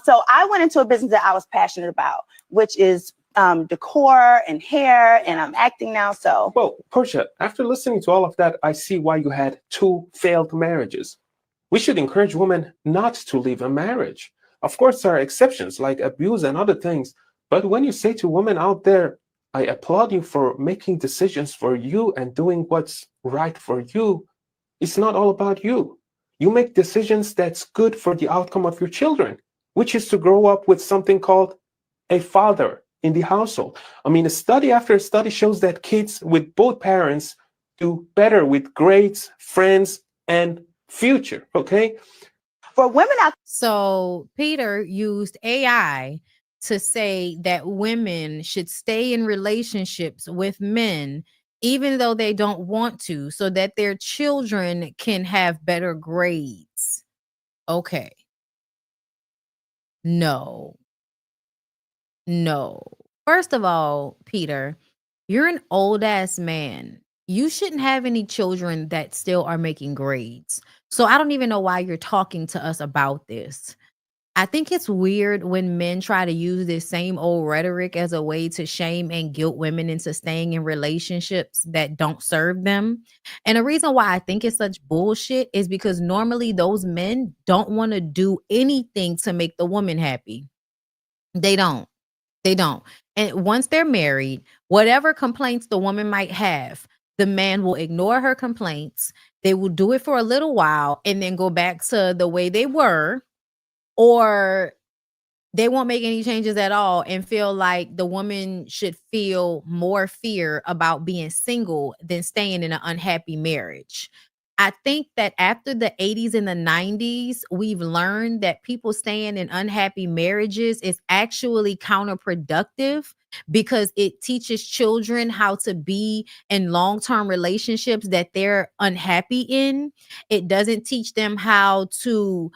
Speaker 7: So I went into a business that I was passionate about, which is decor and hair, and I'm acting now. So,
Speaker 8: well, Porsha, after listening to all of that, I see why you had 2 failed marriages. We should encourage women not to leave a marriage. Of course, there are exceptions like abuse and other things. But when you say to women out there, I applaud you for making decisions for you and doing what's right for you, it's not all about you. You make decisions that's good for the outcome of your children, which is to grow up with something called a father in the household. I mean, a study after study shows that kids with both parents do better with grades, friends, and future. Okay,
Speaker 7: for women out.
Speaker 1: So Peter used AI to say that women should stay in relationships with men even though they don't want to, so that their children can have better grades. Okay. No. First of all, Peter, you're an old ass man. You shouldn't have any children that still are making grades. So I don't even know why you're talking to us about this. I think it's weird when men try to use this same old rhetoric as a way to shame and guilt women into staying in relationships that don't serve them. And the reason why I think it's such bullshit is because normally those men don't want to do anything to make the woman happy. They don't. And once they're married, whatever complaints the woman might have, the man will ignore her complaints. They will do it for a little while and then go back to the way they were, or they won't make any changes at all and feel like the woman should feel more fear about being single than staying in an unhappy marriage. I think that after the 80s and the 90s, we've learned that people staying in unhappy marriages is actually counterproductive because it teaches children how to be in long-term relationships that they're unhappy in. It doesn't teach them how to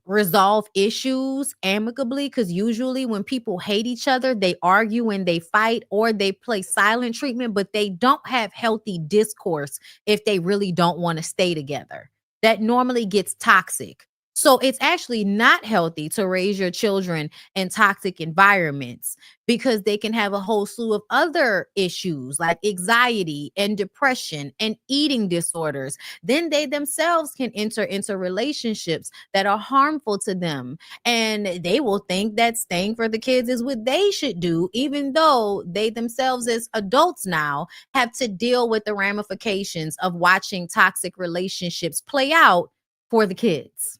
Speaker 1: resolve issues amicably, because usually when people hate each other, they argue and they fight, or they play silent treatment, but they don't have healthy discourse if they really don't want to stay together. That normally gets toxic. So it's actually not healthy to raise your children in toxic environments, because they can have a whole slew of other issues like anxiety and depression and eating disorders. Then they themselves can enter into relationships that are harmful to them. And they will think that staying for the kids is what they should do, even though they themselves as adults now have to deal with the ramifications of watching toxic relationships play out for the kids.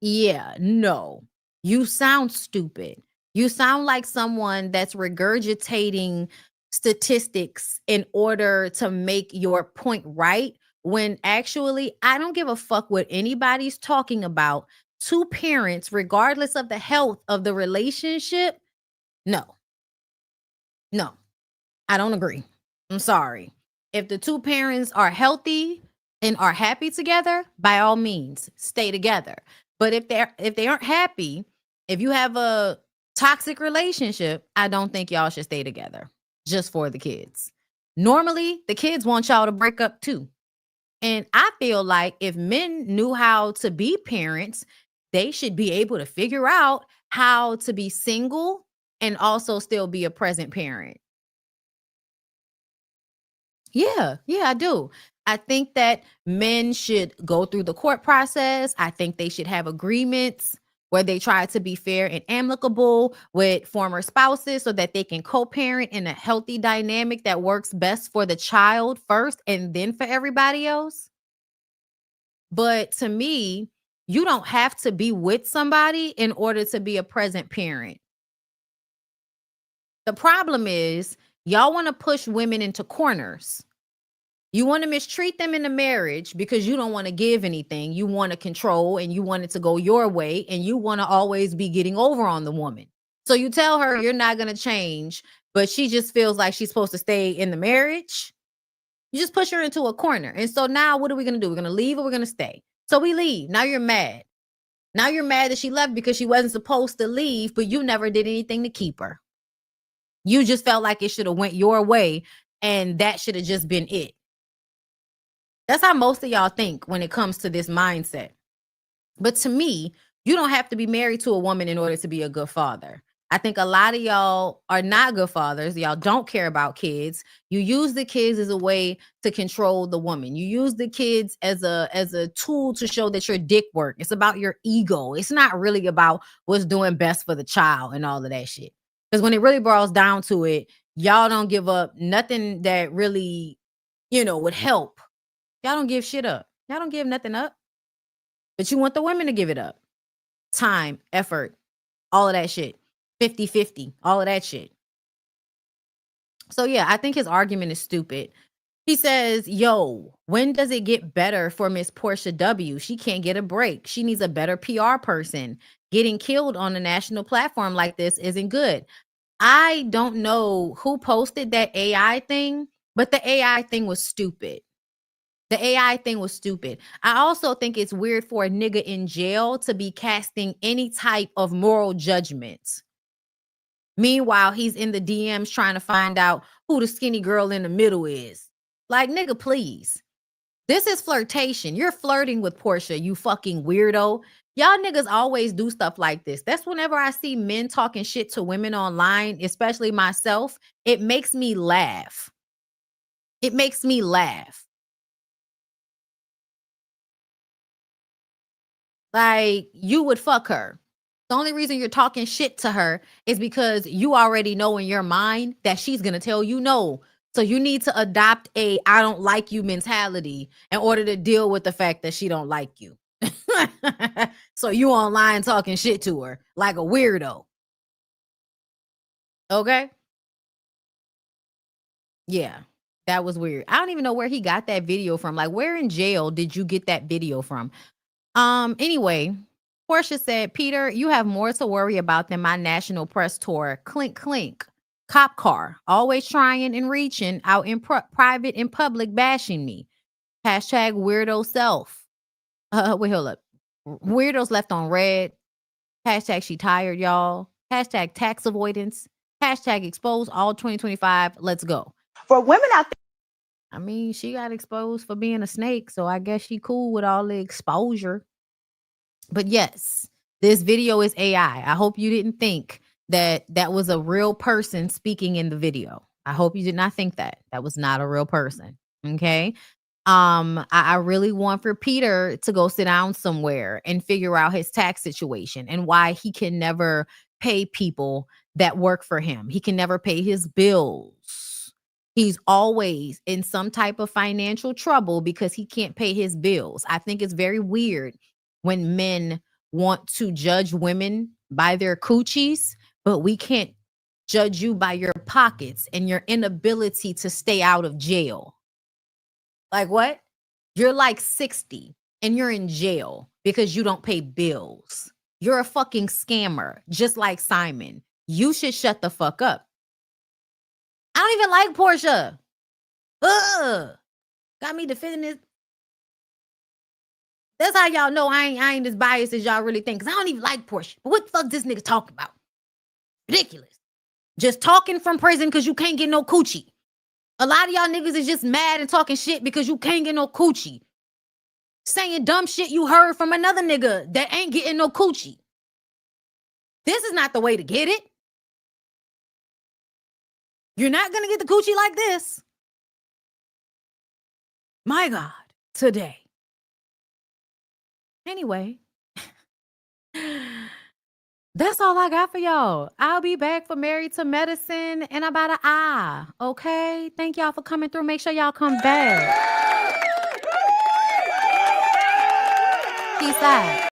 Speaker 1: Yeah, no. You sound stupid. You sound like someone that's regurgitating statistics in order to make your point right, when actually, I don't give a fuck what anybody's talking about. Two parents, regardless of the health of the relationship, no, I don't agree. I'm sorry. If the two parents are healthy and are happy together, by all means, stay together. But if they aren't happy, if you have a toxic relationship, I don't think y'all should stay together just for the kids. Normally, the kids want y'all to break up too. And I feel like if men knew how to be parents, they should be able to figure out how to be single and also still be a present parent. Yeah, I do. I think that men should go through the court process. I think they should have agreements where they try to be fair and amicable with former spouses so that they can co-parent in a healthy dynamic that works best for the child first and then for everybody else. But to me, you don't have to be with somebody in order to be a present parent. The problem is y'all want to push women into corners. You want to mistreat them in a marriage because you don't want to give anything. You want to control and you want it to go your way, and you want to always be getting over on the woman. So you tell her you're not going to change, but she just feels like she's supposed to stay in the marriage. You just push her into a corner. And so now what are we going to do? We're going to leave or we're going to stay? So we leave. Now you're mad. Now you're mad that she left because she wasn't supposed to leave, but you never did anything to keep her. You just felt like it should have went your way, and that should have just been it. That's how most of y'all think when it comes to this mindset. But to me, you don't have to be married to a woman in order to be a good father. I think a lot of y'all are not good fathers. Y'all don't care about kids. You use the kids as a way to control the woman. You use the kids as a tool to show that your dick work. It's about your ego. It's not really about what's doing best for the child and all of that shit. Because when it really boils down to it, y'all don't give up nothing that really, would help. Y'all don't give shit up. Y'all don't give nothing up. But you want the women to give it up. Time, effort, all of that shit. 50-50, all of that shit. So yeah, I think his argument is stupid. He says, yo, when does it get better for Miss Porsha W? She can't get a break. She needs a better PR person. Getting killed on a national platform like this isn't good. I don't know who posted that AI thing, but the AI thing was stupid. The AI thing was stupid. I also think it's weird for a nigga in jail to be casting any type of moral judgment. Meanwhile, he's in the DMs trying to find out who the skinny girl in the middle is. Like, nigga, please. This is flirtation. You're flirting with Porsha, you fucking weirdo. Y'all niggas always do stuff like this. That's whenever I see men talking shit to women online, especially myself, it makes me laugh. It makes me laugh. Like, you would fuck her. The only reason you're talking shit to her is because you already know in your mind that she's going to tell you no. So you need to adopt a I don't like you mentality in order to deal with the fact that she don't like you. So you online talking shit to her like a weirdo. Okay? Yeah, that was weird. I don't even know where he got that video from. Like, where in jail did you get that video from? Anyway, Porsha said, Peter, you have more to worry about than my national press tour. Clink, clink. Cop car. Always trying and reaching out in private and public bashing me. Hashtag weirdo self. Wait, hold up. Weirdos left on red. Hashtag she tired, y'all. Hashtag tax avoidance. Hashtag expose all 2025. Let's go.
Speaker 7: For women out there,
Speaker 1: I mean, she got exposed for being a snake, so I guess she cool with all the exposure. But yes, this video is AI. I hope you didn't think that that was a real person speaking in the video. I hope you did not think that. That was not a real person. Okay. I really want for Peter to go sit down somewhere and figure out his tax situation and why he can never pay people that work for him. He can never pay his bills. He's always in some type of financial trouble because he can't pay his bills. I think it's very weird when men want to judge women by their coochies, but we can't judge you by your pockets and your inability to stay out of jail. Like what? You're like 60 and you're in jail because you don't pay bills. You're a fucking scammer, just like Simon. You should shut the fuck up. I don't even like Porsha. Ugh. Got me defending this. That's how y'all know I ain't as biased as y'all really think. Because I don't even like Porsha. But what the fuck this nigga talking about? Ridiculous. Just talking from prison because you can't get no coochie. A lot of y'all niggas is just mad and talking shit because you can't get no coochie. Saying dumb shit you heard from another nigga that ain't getting no coochie. This is not the way to get it. You're not going to get the coochie like this. My God, today. Anyway, that's all I got for y'all. I'll be back for Married to Medicine in about an hour. Okay? Thank y'all for coming through. Make sure y'all come back. Peace out.